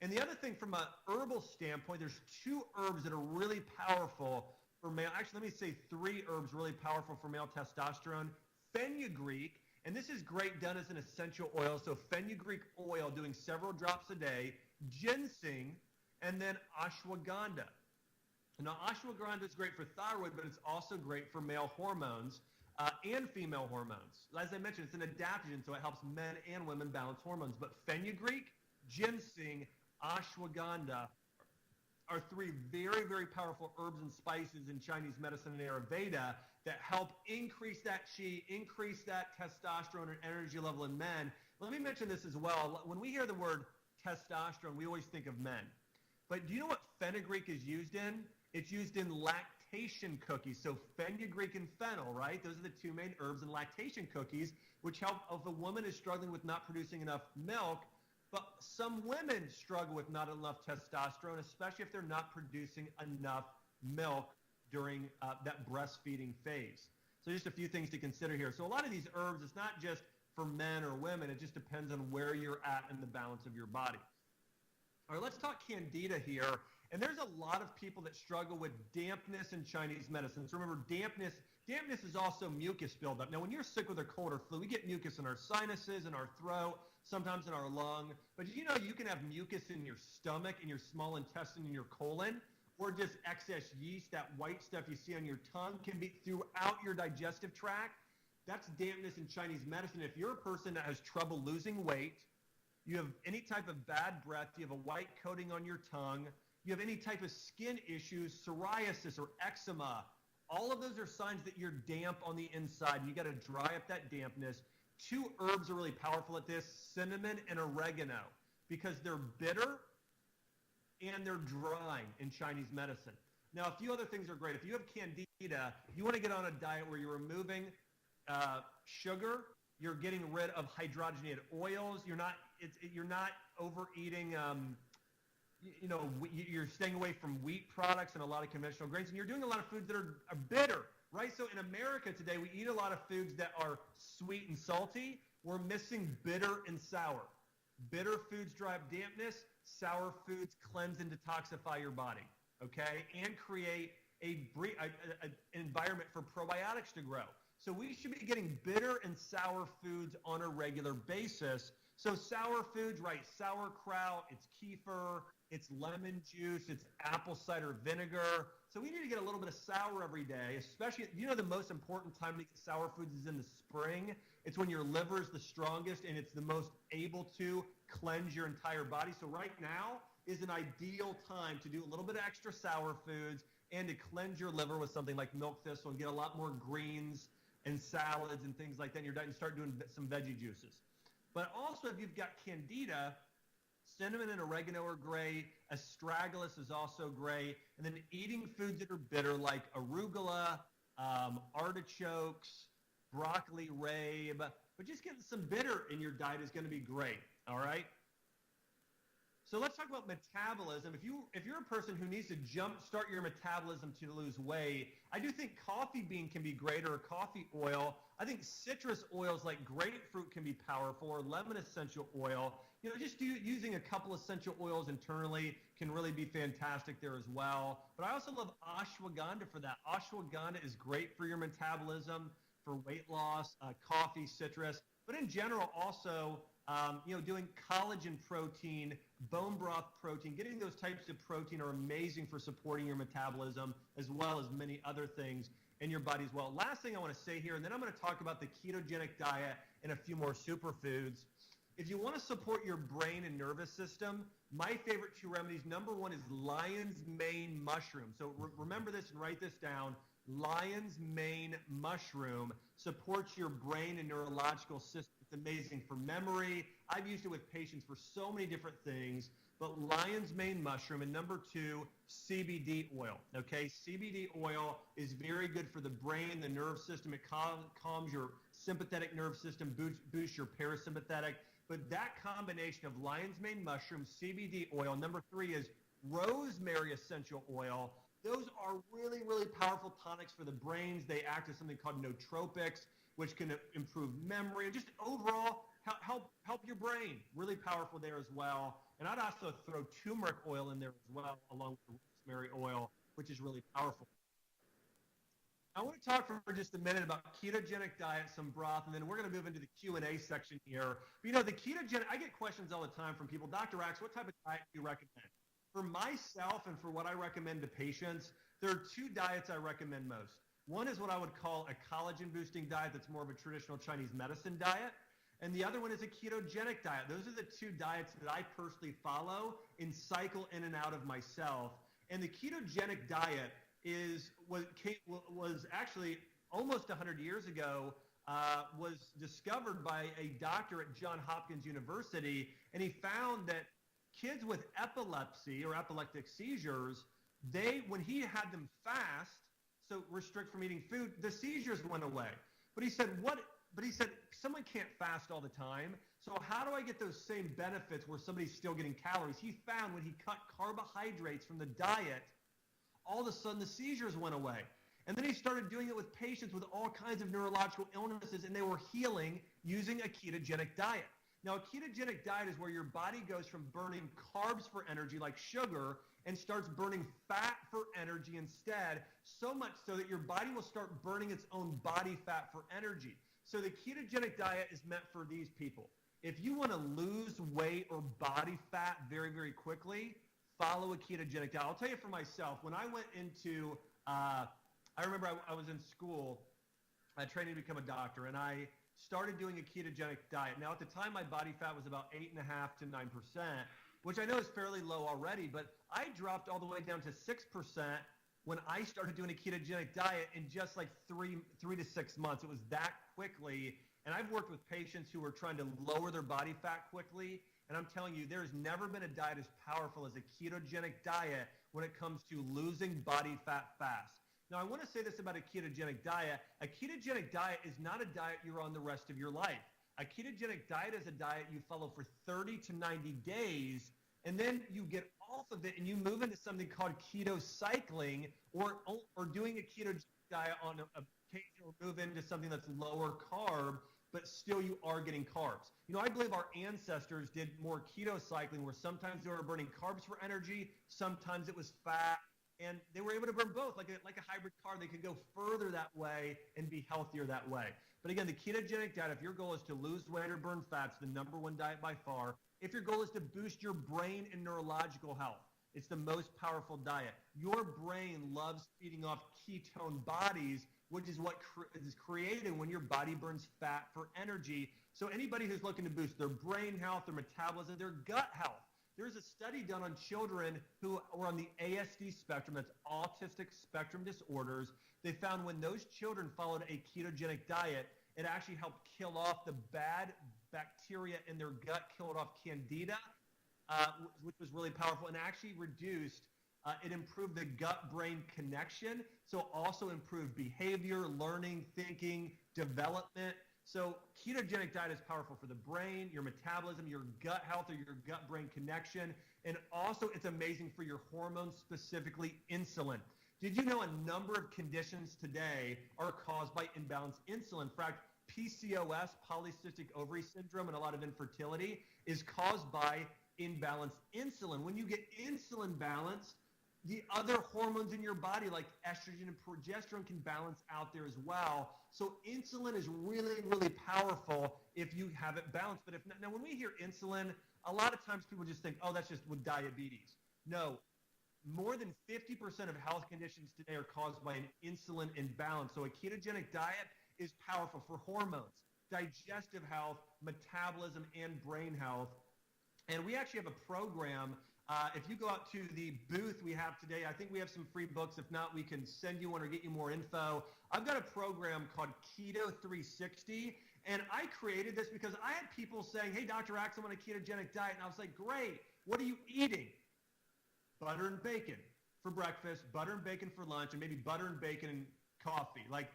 And the other thing, from an herbal standpoint, there's 2 herbs that are really powerful for male. Actually, let me say 3 herbs really powerful for male testosterone. Fenugreek, and this is great done as an essential oil. So fenugreek oil, doing several drops a day. Ginseng, and then ashwagandha. Now, ashwagandha is great for thyroid, but it's also great for male hormones and female hormones. As I mentioned, it's an adaptogen, so it helps men and women balance hormones. But fenugreek, ginseng, ashwagandha are 3 very, very powerful herbs and spices in Chinese medicine and Ayurveda that help increase that qi, increase that testosterone and energy level in men. Let me mention this as well. When we hear the word testosterone, we always think of men. But do you know what fenugreek is used in? It's used in lactation cookies. So fenugreek and fennel, right? Those are the 2 main herbs in lactation cookies, which help if a woman is struggling with not producing enough milk. But some women struggle with not enough testosterone, especially if they're not producing enough milk during that breastfeeding phase. So just a few things to consider here. So a lot of these herbs, it's not just for men or women. It just depends on where you're at in the balance of your body. All right, let's talk candida here. And there's a lot of people that struggle with dampness in Chinese medicine. So remember, dampness is also mucus buildup. Now, when you're sick with a cold or flu, we get mucus in our sinuses, in our throat, sometimes in our lung. But did you know you can have mucus in your stomach, in your small intestine, in your colon, or just excess yeast, that white stuff you see on your tongue can be throughout your digestive tract? That's dampness in Chinese medicine. If you're a person that has trouble losing weight, you have any type of bad breath, you have a white coating on your tongue, you have any type of skin issues, psoriasis or eczema, all of those are signs that you're damp on the inside. You got to dry up that dampness. 2 herbs are really powerful at this, cinnamon and oregano, because they're bitter and they're drying in Chinese medicine. Now, a few other things are great. If you have candida, you want to get on a diet where you're removing sugar, you're getting rid of hydrogenated oils, you're not overeating, you're staying away from wheat products and a lot of conventional grains, and you're doing a lot of foods that are bitter, right? So in America today, we eat a lot of foods that are sweet and salty. We're missing bitter and sour. Bitter foods drive dampness. Sour foods cleanse and detoxify your body, okay, and create an environment for probiotics to grow. So we should be getting bitter and sour foods on a regular basis. So sour foods, right, sauerkraut, it's kefir, it's lemon juice, it's apple cider vinegar, So we need to get a little bit of sour every day, especially, you know, the most important time to get sour foods is in the spring. It's when your liver is the strongest and it's the most able to cleanse your entire body. So right now is an ideal time to do a little bit of extra sour foods and to cleanse your liver with something like milk thistle and get a lot more greens and salads and things like that in your diet and start doing some veggie juices. But also if you've got candida, cinnamon and oregano are great. Astragalus is also great. And then eating foods that are bitter like arugula, artichokes, broccoli rabe, but just getting some bitter in your diet is going to be great, all right? So let's talk about metabolism. If you're a person who needs to start your metabolism to lose weight, I do think coffee bean can be great, or coffee oil. I think citrus oils like grapefruit can be powerful, or lemon essential oil. You know, just using a couple essential oils internally can really be fantastic there as well. But I also love ashwagandha for that. Ashwagandha is great for your metabolism, for weight loss, coffee, citrus. But in general, also, you know, doing collagen protein, bone broth protein, getting those types of protein are amazing for supporting your metabolism as well as many other things in your body as well. Last thing I want to say here, and then I'm going to talk about the ketogenic diet and a few more superfoods. If you want to support your brain and nervous system, my favorite two remedies, number one is lion's mane mushroom. So remember this and write this down. Lion's mane mushroom supports your brain and neurological system. It's amazing for memory. I've used it with patients for so many different things. But lion's mane mushroom, and number two, CBD oil. Okay, CBD oil is very good for the brain, the nerve system. It calms your sympathetic nerve system, boosts your parasympathetic. But that combination of lion's mane mushroom, CBD oil, number three is rosemary essential oil. Those are really, really powerful tonics for the brains. They act as something called nootropics, which can improve memory and just overall help your brain. Really powerful there as well. And I'd also throw turmeric oil in there as well, along with rosemary oil, which is really powerful. I want to talk for just a minute about ketogenic diet, some broth, and then we're going to move into the Q&A section here. But, you know, the ketogenic, I get questions all the time from people. Dr. Axe, what type of diet do you recommend? For myself and for what I recommend to patients, there are two diets I recommend most. One is what I would call a collagen-boosting diet that's more of a traditional Chinese medicine diet. And the other one is a ketogenic diet. Those are the two diets that I personally follow and cycle in and out of myself. And the ketogenic diet was actually almost 100 years ago, was discovered by a doctor at Johns Hopkins University, and he found that kids with epilepsy or epileptic seizures, when he had them fast, so restrict from eating food, the seizures went away. But he said, someone can't fast all the time, so how do I get those same benefits where somebody's still getting calories? He found when he cut carbohydrates from the diet, all of a sudden the seizures went away. And then he started doing it with patients with all kinds of neurological illnesses, and they were healing using a ketogenic diet. Now, a ketogenic diet is where your body goes from burning carbs for energy, like sugar, and starts burning fat for energy instead, so much so that your body will start burning its own body fat for energy. So the ketogenic diet is meant for these people. If you want to lose weight or body fat very, very quickly, follow a ketogenic diet. I'll tell you for myself, when I went into, I remember I was in school training to become a doctor, and I started doing a ketogenic diet. Now, at the time, my body fat was about 8.5% to 9%, which I know is fairly low already, but I dropped all the way down to 6% when I started doing a ketogenic diet in just like 3 to 6 months. It was that quickly, and I've worked with patients who are trying to lower their body fat quickly, and I'm telling you, there's never been a diet as powerful as a ketogenic diet when it comes to losing body fat fast. Now, I want to say this about a ketogenic diet. A ketogenic diet is not a diet you're on the rest of your life. A ketogenic diet is a diet you follow for 30 to 90 days, and then you get off of it and you move into something called keto cycling, or doing a ketogenic diet on occasion, or move into something that's lower carb, but still you are getting carbs. You know, I believe our ancestors did more keto cycling, where sometimes they were burning carbs for energy, sometimes it was fat, and they were able to burn both, like a hybrid car. They could go further that way and be healthier that way. But again, the ketogenic diet, if your goal is to lose weight or burn fat, it's the number one diet by far. If your goal is to boost your brain and neurological health, It's the most powerful diet. Your brain loves feeding off ketone bodies, which is what is created when your body burns fat for energy. So anybody who's looking to boost their brain health, their metabolism, their gut health. There's a study done on children who were on the ASD spectrum, that's autistic spectrum disorders. They found when those children followed a ketogenic diet, it actually helped kill off the bad bacteria in their gut, killed off candida, which was really powerful, and actually reduced, it improved the gut-brain connection, so also improved behavior, learning, thinking, development. So ketogenic diet is powerful for the brain, your metabolism, your gut health, or your gut-brain connection, and also it's amazing for your hormones, specifically insulin. Did you know a number of conditions today are caused by imbalanced insulin? In fact, PCOS, polycystic ovary syndrome, and a lot of infertility is caused by imbalanced insulin. When you get insulin balanced, the other hormones in your body like estrogen and progesterone can balance out there as well. So insulin is really, really powerful if you have it balanced. But if not, now when we hear insulin, a lot of times people just think, oh, that's just with diabetes. No, more than 50% of health conditions today are caused by an insulin imbalance. So a ketogenic diet is powerful for hormones, digestive health, metabolism, and brain health. And we actually have a program. If you go out to the booth we have today, I think we have some free books. If not, we can send you one or get you more info. I've got a program called Keto 360, and I created this because I had people saying, hey, Dr. Axe, I'm on a ketogenic diet. And I was like, great. What are you eating? Butter and bacon for breakfast, butter and bacon for lunch, and maybe butter and bacon and coffee. Like,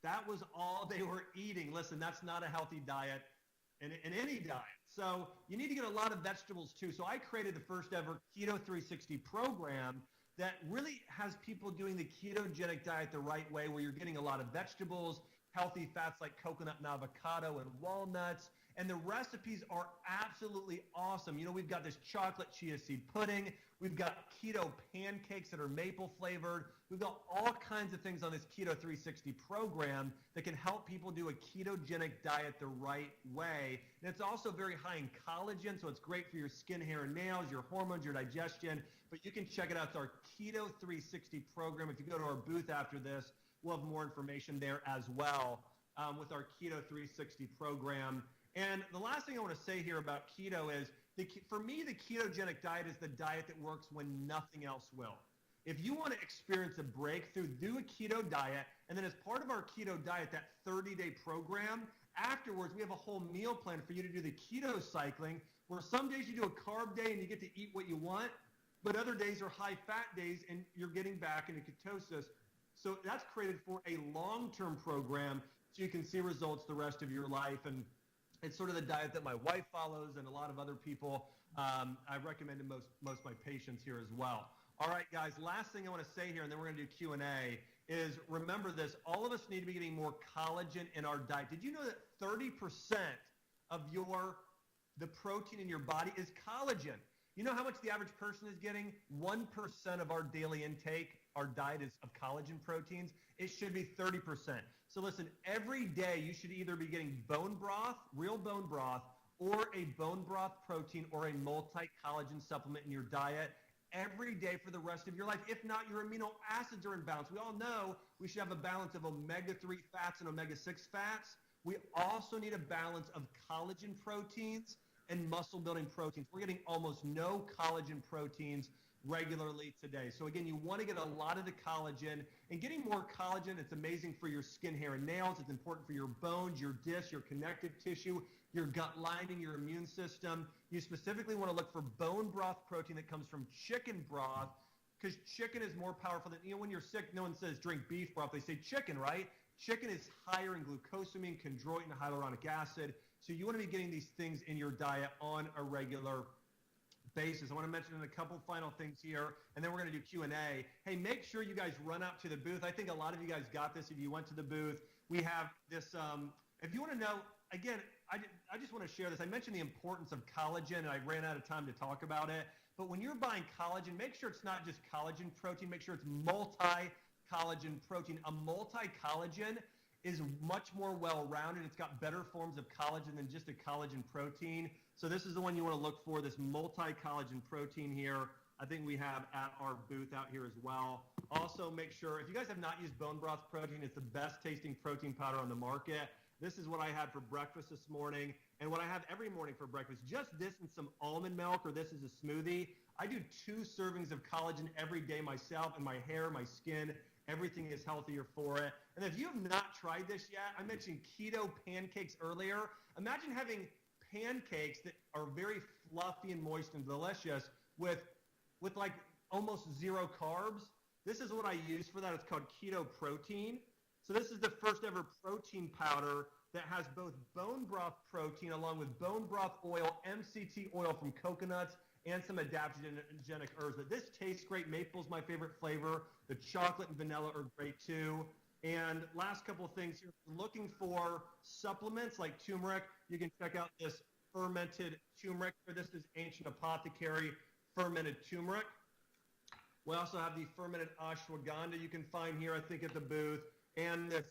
that was all they were eating. Listen, that's not a healthy diet in any diet. So you need to get a lot of vegetables too. So I created the first ever Keto 360 program that really has people doing the ketogenic diet the right way, where you're getting a lot of vegetables, healthy fats like coconut and avocado and walnuts, and the recipes are absolutely awesome. You know, we've got this chocolate chia seed pudding. We've got keto pancakes that are maple flavored. We've got all kinds of things on this Keto 360 program that can help people do a ketogenic diet the right way. And it's also very high in collagen, so it's great for your skin, hair, and nails, your hormones, your digestion. But you can check it out. It's our Keto 360 program. If you go to our booth after this, we'll have more information there as well with our Keto 360 program. And the last thing I want to say here about keto is, for me, the ketogenic diet is the diet that works when nothing else will. If you want to experience a breakthrough, do a keto diet, and then as part of our keto diet, that 30-day program, afterwards we have a whole meal plan for you to do the keto cycling, where some days you do a carb day and you get to eat what you want, but other days are high-fat days and you're getting back into ketosis. So that's created for a long-term program so you can see results the rest of your life. And it's sort of the diet that my wife follows and a lot of other people. I recommend to most of my patients here as well. All right, guys, last thing I want to say here, and then we're going to do Q&A, is remember this. All of us need to be getting more collagen in our diet. Did you know that 30% of the protein in your body is collagen? You know how much the average person is getting? 1% of our daily intake, our diet is of collagen proteins. It should be 30%. So listen, every day you should either be getting bone broth, real bone broth, or a bone broth protein or a multi-collagen supplement in your diet every day for the rest of your life. If not, your amino acids are in balance. We all know we should have a balance of omega-3 fats and omega-6 fats. We also need a balance of collagen proteins and muscle-building proteins. We're getting almost no collagen proteins regularly today. So again, you want to get a lot of the collagen, and getting more collagen, it's amazing for your skin, hair, and nails. It's important for your bones, your disc, your connective tissue, your gut lining, your immune system. You specifically want to look for bone broth protein that comes from chicken broth, because chicken is more powerful than, when you're sick, no one says drink beef broth. They say chicken, right? Chicken is higher in glucosamine, chondroitin, and hyaluronic acid. So you want to be getting these things in your diet on a regular basis. I want to mention a couple final things here, and then we're going to do Q&A. Hey, make sure you guys run out to the booth. I think a lot of you guys got this if you went to the booth. We have this, if you want to know, again, I just want to share this. I mentioned the importance of collagen, and I ran out of time to talk about it. But when you're buying collagen, make sure it's not just collagen protein. Make sure it's multi-collagen protein. A multi-collagen is much more well-rounded. It's got better forms of collagen than just a collagen protein. So this is the one you want to look for, this multi-collagen protein here. I think we have at our booth out here as well. Also, make sure, if you guys have not used bone broth protein, it's the best tasting protein powder on the market. This is what I had for breakfast this morning, and what I have every morning for breakfast. Just this and some almond milk, or this is a smoothie. I do 2 servings of collagen every day myself, and my hair, my skin, everything is healthier for it. And if you have not tried this yet, I mentioned keto pancakes earlier. Imagine having pancakes that are very fluffy and moist and delicious with like almost 0 carbs. This is what I use for that. It's called keto protein. So this is the first ever protein powder that has both bone broth protein along with bone broth oil, MCT oil from coconuts, and some adaptogenic herbs. But this tastes great. Maple's my favorite flavor. The chocolate and vanilla are great too. And last couple of things here, looking for supplements like turmeric, you can check out this fermented turmeric. This is Ancient Apothecary fermented turmeric. We also have the fermented ashwagandha you can find here, I think, at the booth. And this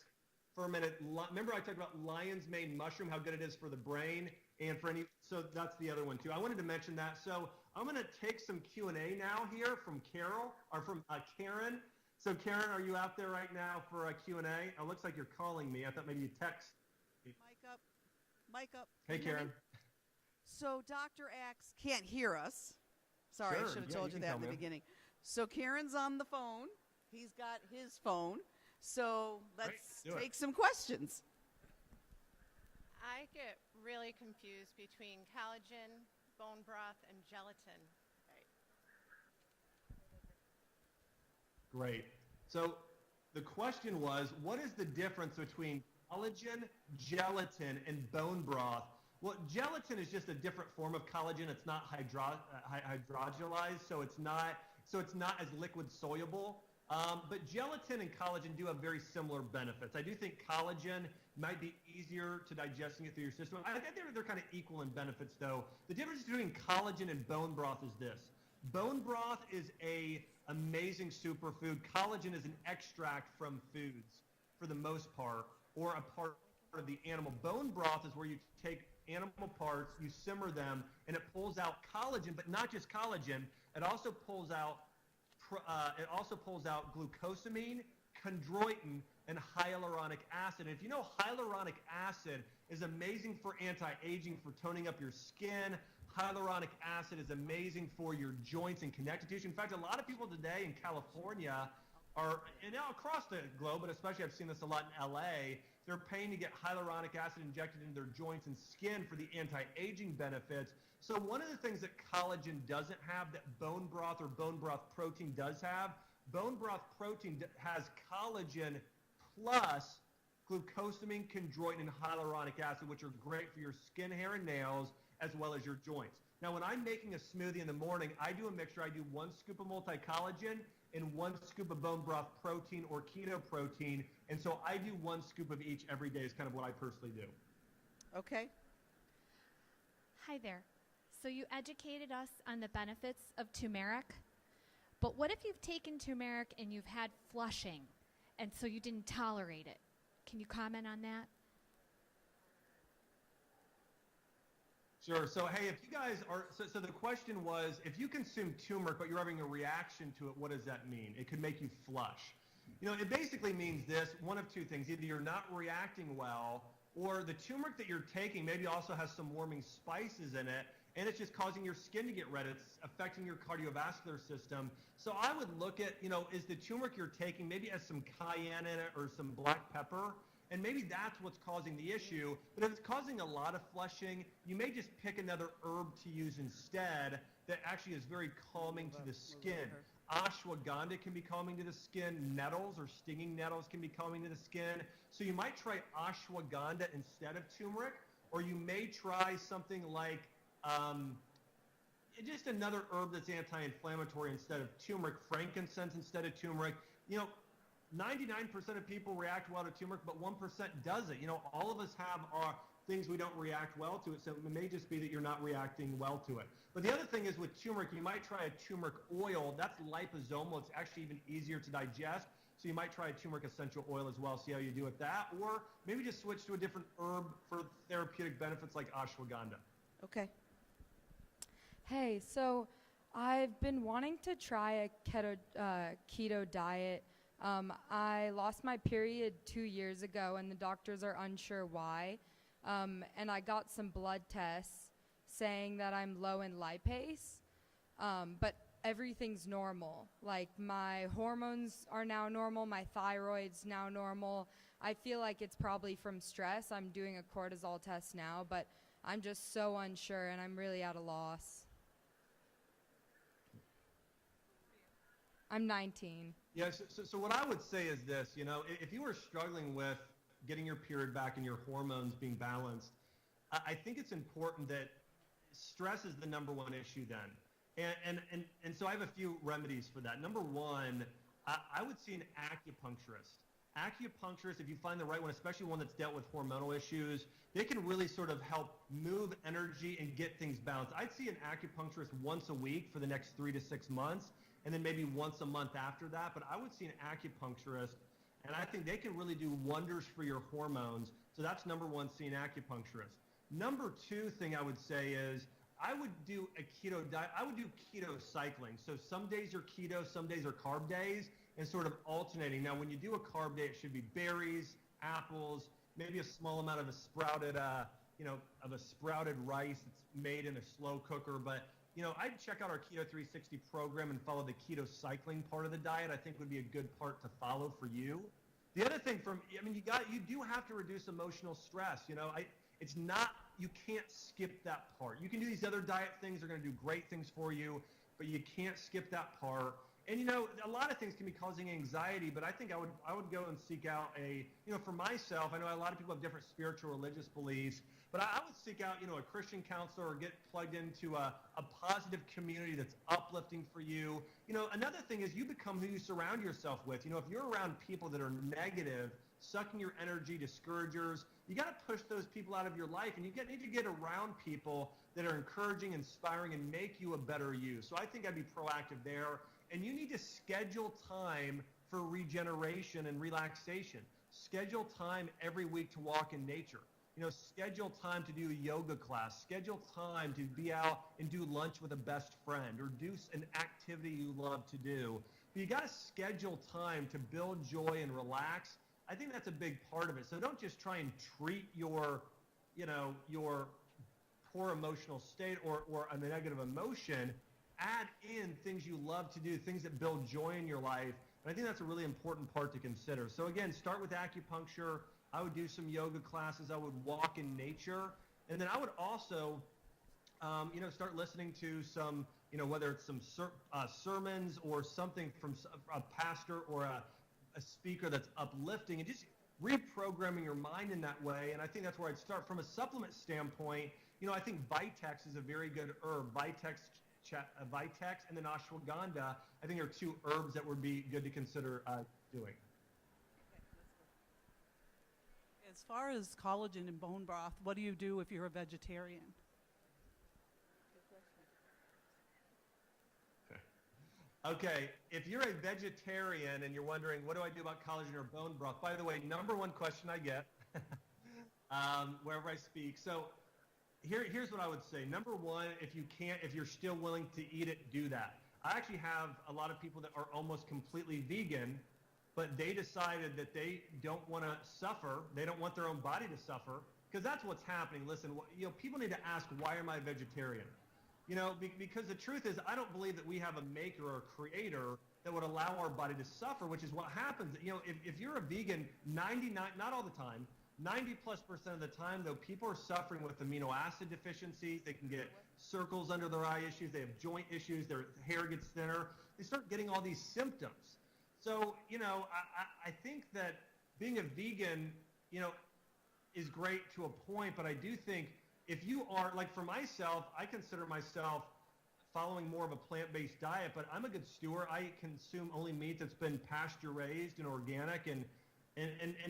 fermented, remember I talked about lion's mane mushroom, how good it is for the brain and for any, so that's the other one too. I wanted to mention that. So I'm going to take some Q&A now here from Carol, or from Karen. So Karen, are you out there right now for a Q&A? It looks like you're calling me. I thought maybe you text. Mic up. Hey, Karen. So Dr. Axe can't hear us. Sorry, Sure. I should have Yeah, told you that in the beginning. So Karen's on the phone. He's got his phone. So let's take some questions. I get really confused between collagen, bone broth, and gelatin. Great. So the question was, what is the difference between collagen, gelatin, and bone broth? Well, gelatin is just a different form of collagen. It's not hydrogenized, so it's not as liquid soluble. But gelatin and collagen do have very similar benefits. I do think collagen might be easier to digesting it through your system. I think they're kind of equal in benefits, though. The difference between collagen and bone broth is this. Bone broth is an amazing superfood. Collagen is an extract from foods, for the most part, or a part of the animal. Bone broth is where you take animal parts, you simmer them, and it pulls out collagen, but not just collagen. It also pulls out glucosamine, chondroitin, and hyaluronic acid. And if you know, hyaluronic acid is amazing for anti-aging, for toning up your skin. Hyaluronic acid is amazing for your joints and connective tissue. In fact, a lot of people today in California and now across the globe, but especially I've seen this a lot in LA, they're paying to get hyaluronic acid injected into their joints and skin for the anti-aging benefits. So one of the things that collagen doesn't have that bone broth or bone broth protein does have, bone broth protein has collagen plus glucosamine, chondroitin, and hyaluronic acid, which are great for your skin, hair, and nails, as well as your joints. Now, when I'm making a smoothie in the morning, I do a mixture. I do 1 scoop of multi-collagen and 1 scoop of bone broth protein or keto protein. And so I do 1 scoop of each every day is kind of what I personally do. Okay. Hi there. So you educated us on the benefits of turmeric, but what if you've taken turmeric and you've had flushing, and so you didn't tolerate it? Can you comment on that? Sure. So, hey, if you guys are, so the question was, if you consume turmeric but you're having a reaction to it, what does that mean? It could make you flush. You know, it basically means this, one of 2 things. Either you're not reacting well, or the turmeric that you're taking maybe also has some warming spices in it, and it's just causing your skin to get red. It's affecting your cardiovascular system. So I would look at, you know, is the turmeric you're taking maybe has some cayenne in it or some black pepper? And maybe that's what's causing the issue. But if it's causing a lot of flushing, you may just pick another herb to use instead that actually is very calming to the skin. Ashwagandha can be calming to the skin. Nettles or stinging nettles can be calming to the skin. So you might try ashwagandha instead of turmeric, or you may try something like just another herb that's anti-inflammatory instead of turmeric, frankincense instead of turmeric. You know, 99% of people react well to turmeric, but 1% doesn't. You know, all of us have our things we don't react well to it, so it may just be that you're not reacting well to it. But the other thing is with turmeric, you might try a turmeric oil. That's liposomal. It's actually even easier to digest. So you might try a turmeric essential oil as well, see how you do with that. Or maybe just switch to a different herb for therapeutic benefits like ashwagandha. Okay. Hey, so I've been wanting to try a keto diet. I lost my period 2 years ago, and the doctors are unsure why. And I got some blood tests saying that I'm low in lipase, but everything's normal. Like, my hormones are now normal, my thyroid's now normal. I feel like it's probably from stress. I'm doing a cortisol test now, but I'm just so unsure, and I'm really at a loss. I'm 19. Yes. So what I would say is this, if you are struggling with getting your period back and your hormones being balanced, I think it's important that stress is the number one issue then. And so I have a few remedies for that. Number one, I would see an acupuncturist. Acupuncturist, if you find the right one, especially one that's dealt with hormonal issues, they can really sort of help move energy and get things balanced. I'd see an acupuncturist once a week for the next 3 to 6 months, and then maybe once a month after that. But I would see an acupuncturist, and I think they can really do wonders for your hormones. So that's number one, see an acupuncturist. Number two thing I would say is I would do a keto diet. I would do keto cycling. So some days are keto, some days are carb days, and sort of alternating. Now, when you do a carb day, it should be berries, apples, maybe a small amount of a sprouted, sprouted rice that's made in a slow cooker. But I'd check out our Keto 360 program and follow the keto cycling part of the diet. I think would be a good part to follow for you. The other thing you do have to reduce emotional stress. It's not, you can't skip that part. You can do these other diet things. They're going to do great things for you, but you can't skip that part. And a lot of things can be causing anxiety, but I think I would go and seek out for myself, I know a lot of people have different spiritual religious beliefs, but I would seek out, a Christian counselor or get plugged into a positive community that's uplifting for you. Another thing is you become who you surround yourself with. If you're around people that are negative, sucking your energy, discouragers, you got to push those people out of your life, and you need to get around people that are encouraging, inspiring, and make you a better you. So I think I'd be proactive there. And you need to schedule time for regeneration and relaxation. Schedule time every week to walk in nature. Schedule time to do a yoga class. Schedule time to be out and do lunch with a best friend or do an activity you love to do. But you got to schedule time to build joy and relax. I think that's a big part of it. So don't just try and treat your poor emotional state or a negative emotion. Add in things you love to do, things that build joy in your life. And I think that's a really important part to consider. So again, start with acupuncture. I would do some yoga classes. I would walk in nature. And then I would also, start listening to some, whether it's some sermons or something from a pastor or a speaker that's uplifting, and just reprogramming your mind in that way. And I think that's where I'd start. From a supplement standpoint, I think Vitex is a very good herb. Vitex and then ashwagandha, I think, are two herbs that would be good to consider doing. As far as collagen and bone broth, what do you do if you're a vegetarian? Okay, if you're a vegetarian and you're wondering, what do I do about collagen or bone broth? By the way, number one question I get wherever I speak. So here's what I would say. Number one, if you're still willing to eat it, do that. I actually have a lot of people that are almost completely vegan, but they decided that they don't want to suffer. They don't want their own body to suffer, because that's what's happening. Listen, people need to ask, why am I a vegetarian? Because the truth is, I don't believe that we have a maker or a creator that would allow our body to suffer, which is what happens. If you're a vegan, 99, not all the time, 90+% of the time, though, people are suffering with amino acid deficiencies. They can get circles under their eye issues. They have joint issues. Their hair gets thinner. They start getting all these symptoms. So, I think that being a vegan, is great to a point, but I do think if you are, like for myself, I consider myself following more of a plant-based diet, but I'm a good steward. I consume only meat that's been pasture-raised and organic and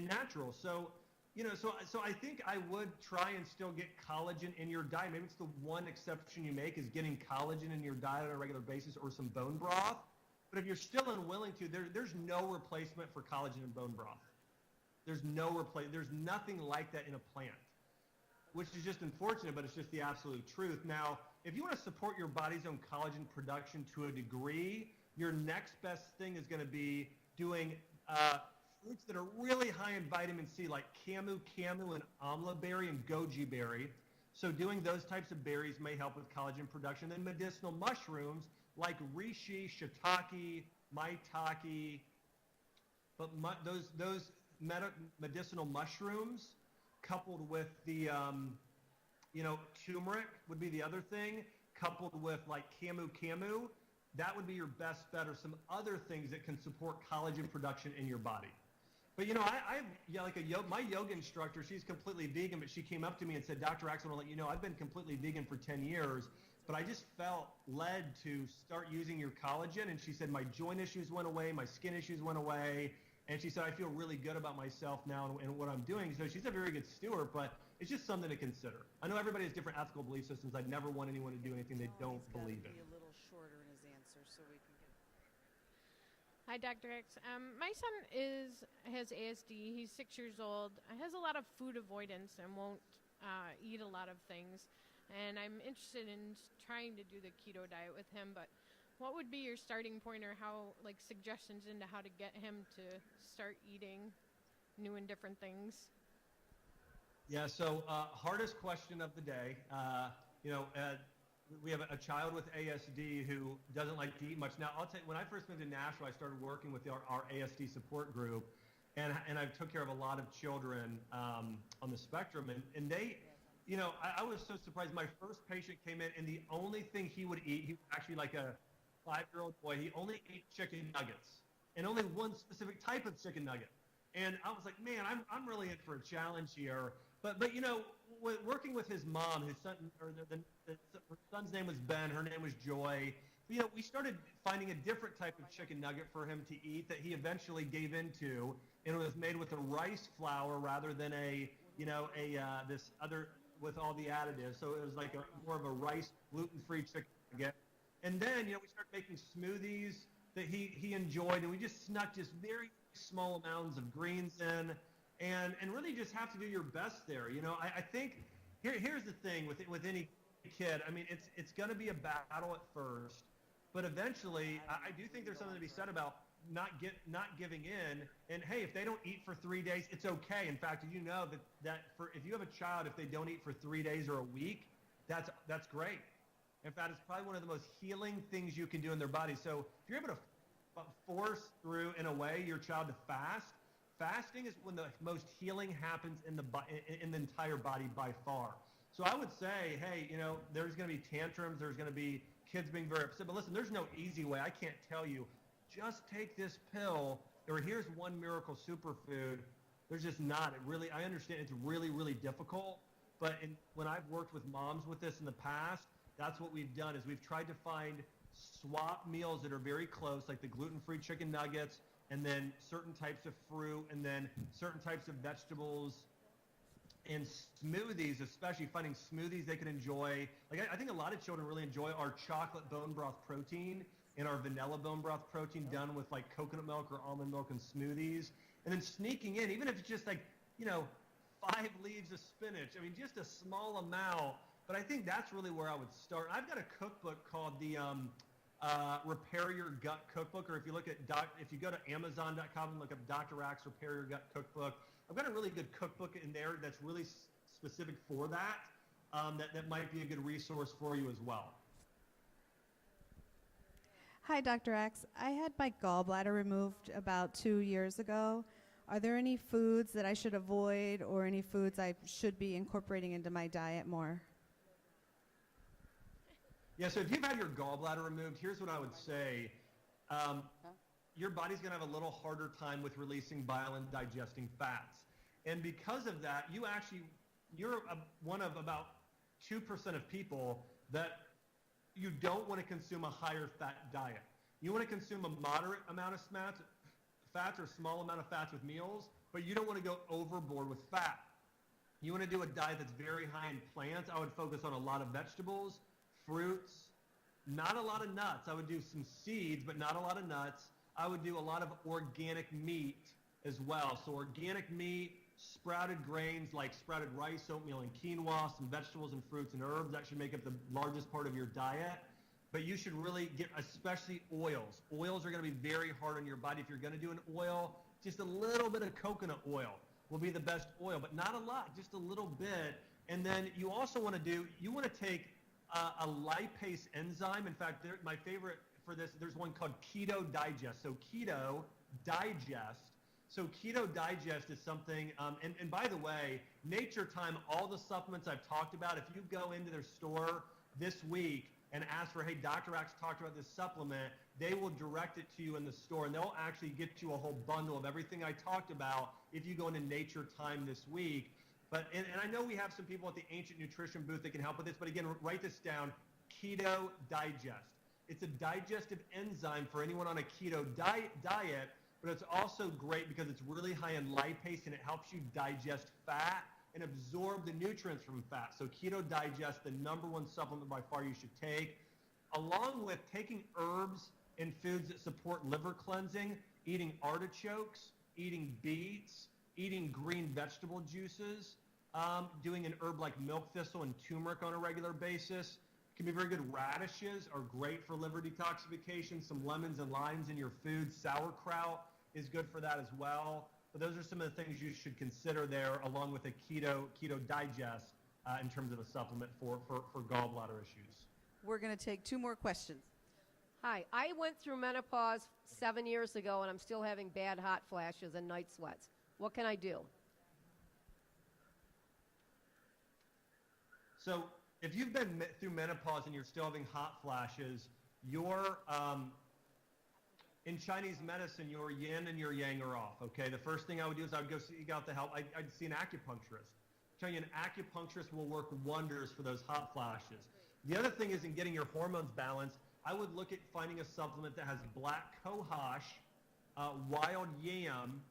natural. So, so I think I would try and still get collagen in your diet. Maybe it's the one exception you make is getting collagen in your diet on a regular basis or some bone broth. But if you're still unwilling to, there's no replacement for collagen and bone broth. There's nothing like that in a plant. which is just unfortunate, but it's just the absolute truth. Now, if you want to support your body's own collagen production to a degree, your next best thing is going to be doing fruits that are really high in vitamin C, like camu and amla berry and goji berry. So doing those types of berries may help with collagen production. Then medicinal mushrooms like reishi, shiitake, maitake, but those medicinal mushrooms coupled with the turmeric would be the other thing, coupled with like camu, that would be your best bet, or some other things that can support collagen production in your body. But my yoga instructor, she's completely vegan, but she came up to me and said, Dr. Axe, I want to let you know, I've been completely vegan for 10 years, but I just felt led to start using your collagen. And she said, my joint issues went away, my skin issues went away. And she said, I feel really good about myself now and what I'm doing. So she's a very good steward, but it's just something to consider. I know everybody has different ethical belief systems. I'd never want anyone to do anything they don't believe in. Be a little shorter in his answer so we can get. Hi, Dr. X. My son has ASD. He's 6 years old. Has a lot of food avoidance and won't eat a lot of things. And I'm interested in trying to do the keto diet with him. But what would be your starting point, or suggestions into how to get him to start eating new and different things? Yeah. So hardest question of the day. We have a child with ASD who doesn't like to eat much. Now, I'll tell you, when I first moved to Nashville, I started working with our ASD support group, and I took care of a lot of children on the spectrum, and they, I was so surprised. My first patient came in, and the only thing he would eat, he was actually like a 5-year-old boy, he only ate chicken nuggets, and only one specific type of chicken nugget. And I was like, man, I'm really in for a challenge here. But working with his mom, his son, or her son's name was Ben, her name was Joy. We started finding a different type of chicken nugget for him to eat that he eventually gave into, and it was made with a rice flour rather than this other with all the additives. So it was like more of a rice gluten-free chicken nugget. And then we started making smoothies that he enjoyed, and we just snuck just very small amounts of greens in. And really just have to do your best there. I think here's the thing with any kid. I mean, it's going to be a battle at first, but eventually I do think there's something to be said about not giving in. And hey, if they don't eat for 3 days, it's okay. In fact, that if you have a child, if they don't eat for 3 days or a week, that's great. In fact, it's probably one of the most healing things you can do in their body. So if you're able to force through, in a way, your child to fast, fasting is when the most healing happens in the entire body by far. So I would say, hey, there's going to be tantrums. There's going to be kids being very upset. But listen, there's no easy way. I can't tell you, just take this pill, or here's one miracle superfood. There's just not. I understand it's really, really difficult. But when I've worked with moms with this in the past, that's what we've done, is we've tried to find swap meals that are very close, like the gluten-free chicken nuggets, and then certain types of fruit, and then certain types of vegetables, and smoothies, especially finding smoothies they can enjoy. Like I think a lot of children really enjoy our chocolate bone broth protein and our vanilla bone broth protein done with like coconut milk or almond milk and smoothies. And then sneaking in, even if it's just like, 5 leaves of spinach. I mean, just a small amount. But I think that's really where I would start. I've got a cookbook called the Repair Your Gut Cookbook, or if you go to Amazon.com and look up Dr. Axe Repair Your Gut Cookbook, I've got a really good cookbook in there that's really specific for that. That might be a good resource for you as well. Hi, Dr. Axe. I had my gallbladder removed about 2 years ago. Are there any foods that I should avoid, or any foods I should be incorporating into my diet more? Yeah, so if you've had your gallbladder removed, here's what I would say. Your body's going to have a little harder time with releasing bile and digesting fats. And because of that, you're one of about 2% of people that you don't want to consume a higher fat diet. You want to consume a moderate amount of fats or small amount of fats with meals, but you don't want to go overboard with fat. You want to do a diet that's very high in plants. I would focus on a lot of vegetables, fruits, not a lot of nuts. I would do some seeds, but not a lot of nuts. I would do a lot of organic meat as well. So organic meat, sprouted grains like sprouted rice, oatmeal, and quinoa, some vegetables and fruits and herbs. That should make up the largest part of your diet. But you should really get, especially oils. Oils are going to be very hard on your body. If you're going to do an oil, just a little bit of coconut oil will be the best oil, but not a lot, just a little bit. And then you also want to take a lipase enzyme. In fact, my favorite for this, there's one called Keto Digest. So Keto Digest. So Keto Digest is something, and by the way, Natur-Tyme, all the supplements I've talked about, if you go into their store this week and ask for, hey, Dr. Axe talked about this supplement, they will direct it to you in the store, and they'll actually get you a whole bundle of everything I talked about if you go into Natur-Tyme this week. But and I know we have some people at the Ancient Nutrition booth that can help with this, but again, write this down, Keto Digest. It's a digestive enzyme for anyone on a keto diet, but it's also great because it's really high in lipase and it helps you digest fat and absorb the nutrients from fat. So Keto Digest, the #1 supplement by far you should take, along with taking herbs and foods that support liver cleansing, eating artichokes, eating beets, eating green vegetable juices, doing an herb like milk thistle and turmeric on a regular basis. Can be very good. Radishes are great for liver detoxification. Some lemons and limes in your food. Sauerkraut is good for that as well. But those are some of the things you should consider there, along with a Keto Digest in terms of a supplement for gallbladder issues. We're going to take 2 more questions. Hi, I went through menopause 7 years ago, and I'm still having bad hot flashes and night sweats. What can I do? So if you've been through menopause and you're still having hot flashes, your in Chinese medicine, your yin and your yang are off, okay? The first thing I would do is I would go seek out the help. I'd see an acupuncturist. I'm telling you, an acupuncturist will work wonders for those hot flashes. The other thing is in getting your hormones balanced, I would look at finding a supplement that has black cohosh, wild yam,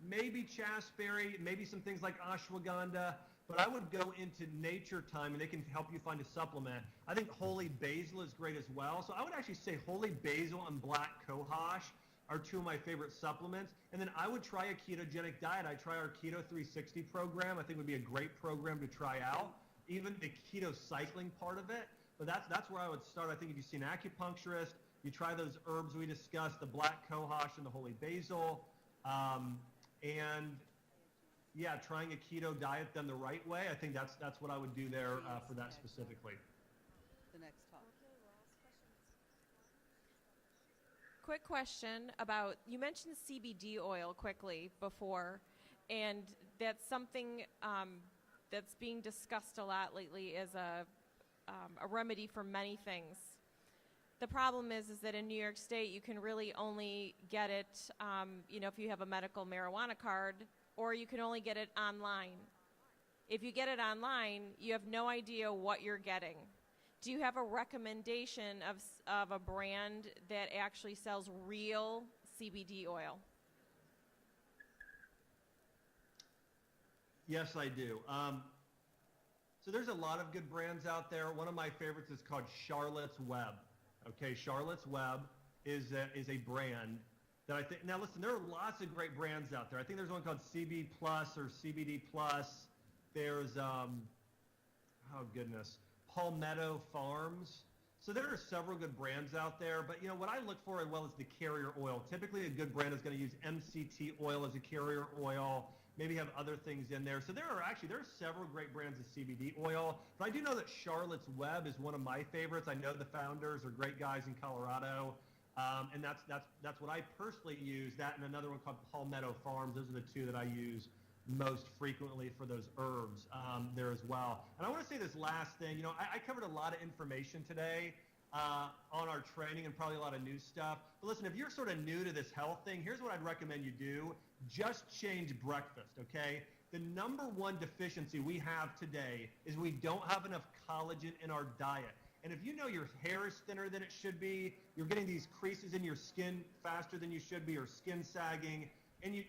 maybe chasteberry, maybe some things like ashwagandha, but I would go into Natur-Tyme and they can help you find a supplement. I think holy basil is great as well. So I would actually say holy basil and black cohosh are 2 of my favorite supplements. And then I would try a ketogenic diet. I try our Keto 360 program. I think would be a great program to try out, even the keto cycling part of it. But that's where I would start. I think if you see an acupuncturist, you try those herbs we discussed, the black cohosh and the holy basil, and yeah, trying a keto diet done the right way. I think that's what I would do there for that specifically. The next talk. Quick question about, you mentioned CBD oil quickly before, and that's something that's being discussed a lot lately as a remedy for many things. The problem is that in New York State, you can really only get it, if you have a medical marijuana card, or you can only get it online. If you get it online, you have no idea what you're getting. Do you have a recommendation of a brand that actually sells real CBD oil? Yes, I do. So there's a lot of good brands out there. One of my favorites is called Charlotte's Web. Okay, Charlotte's Web is a brand that I think, now listen, there are lots of great brands out there. I think there's one called CB Plus or CBD Plus. There's, Palmetto Farms. So there are several good brands out there, but what I look for as well is the carrier oil. Typically a good brand is going to use MCT oil as a carrier oil, maybe have other things in there. So there are several great brands of CBD oil, but I do know that Charlotte's Web is one of my favorites. I know the founders are great guys in Colorado. And that's what I personally use, that and another one called Palmetto Farms. Those are the 2 that I use most frequently for those herbs there as well. And I want to say this last thing. I covered a lot of information today on our training and probably a lot of new stuff. But listen, if you're sort of new to this health thing, here's what I'd recommend you do. Just change breakfast, okay? The #1 deficiency we have today is we don't have enough collagen in our diet. And if you know your hair is thinner than it should be, you're getting these creases in your skin faster than you should be, or skin sagging, and you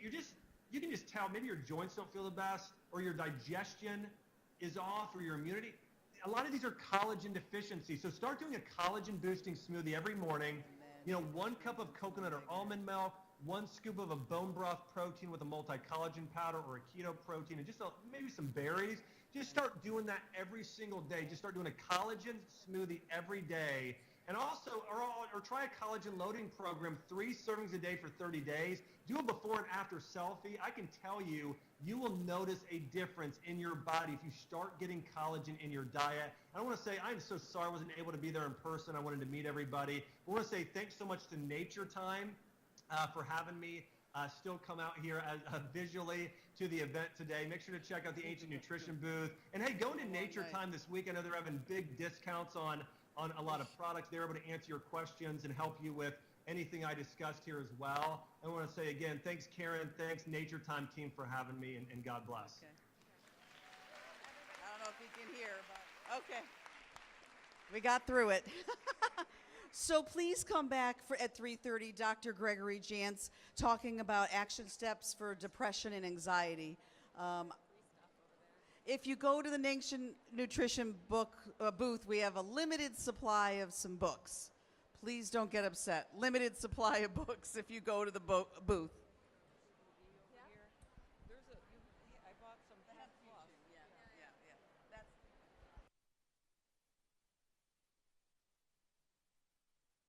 can just tell maybe your joints don't feel the best, or your digestion is off, or your immunity. A lot of these are collagen deficiencies. So start doing a collagen boosting smoothie every morning. 1 cup of coconut or almond milk, 1 scoop of a bone broth protein with a multi-collagen powder or a keto protein, and just maybe some berries. Just start doing that every single day. Just start doing a collagen smoothie every day. And also, or try a collagen loading program, 3 servings a day for 30 days. Do a before and after selfie. I can tell you, you will notice a difference in your body if you start getting collagen in your diet. I want to say, I'm so sorry I wasn't able to be there in person. I wanted to meet everybody. I want to say thanks so much to Natur-Tyme for having me still come out here visually to the event today. Make sure to check out the Ancient Nutrition booth. And hey, go into Natur-Tyme this week. I know they're having big discounts on a lot of products. They're able to answer your questions and help you with anything I discussed here as well. I want to say again, thanks Karen, thanks Natur-Tyme team for having me, and God bless. Okay. I don't know if you can hear, but okay. We got through it. So please come back at 3:30, Dr. Gregory Jantz talking about action steps for depression and anxiety. If you go to the Nation Nutrition booth, we have a limited supply of some books. Please don't get upset. Limited supply of books if you go to the booth.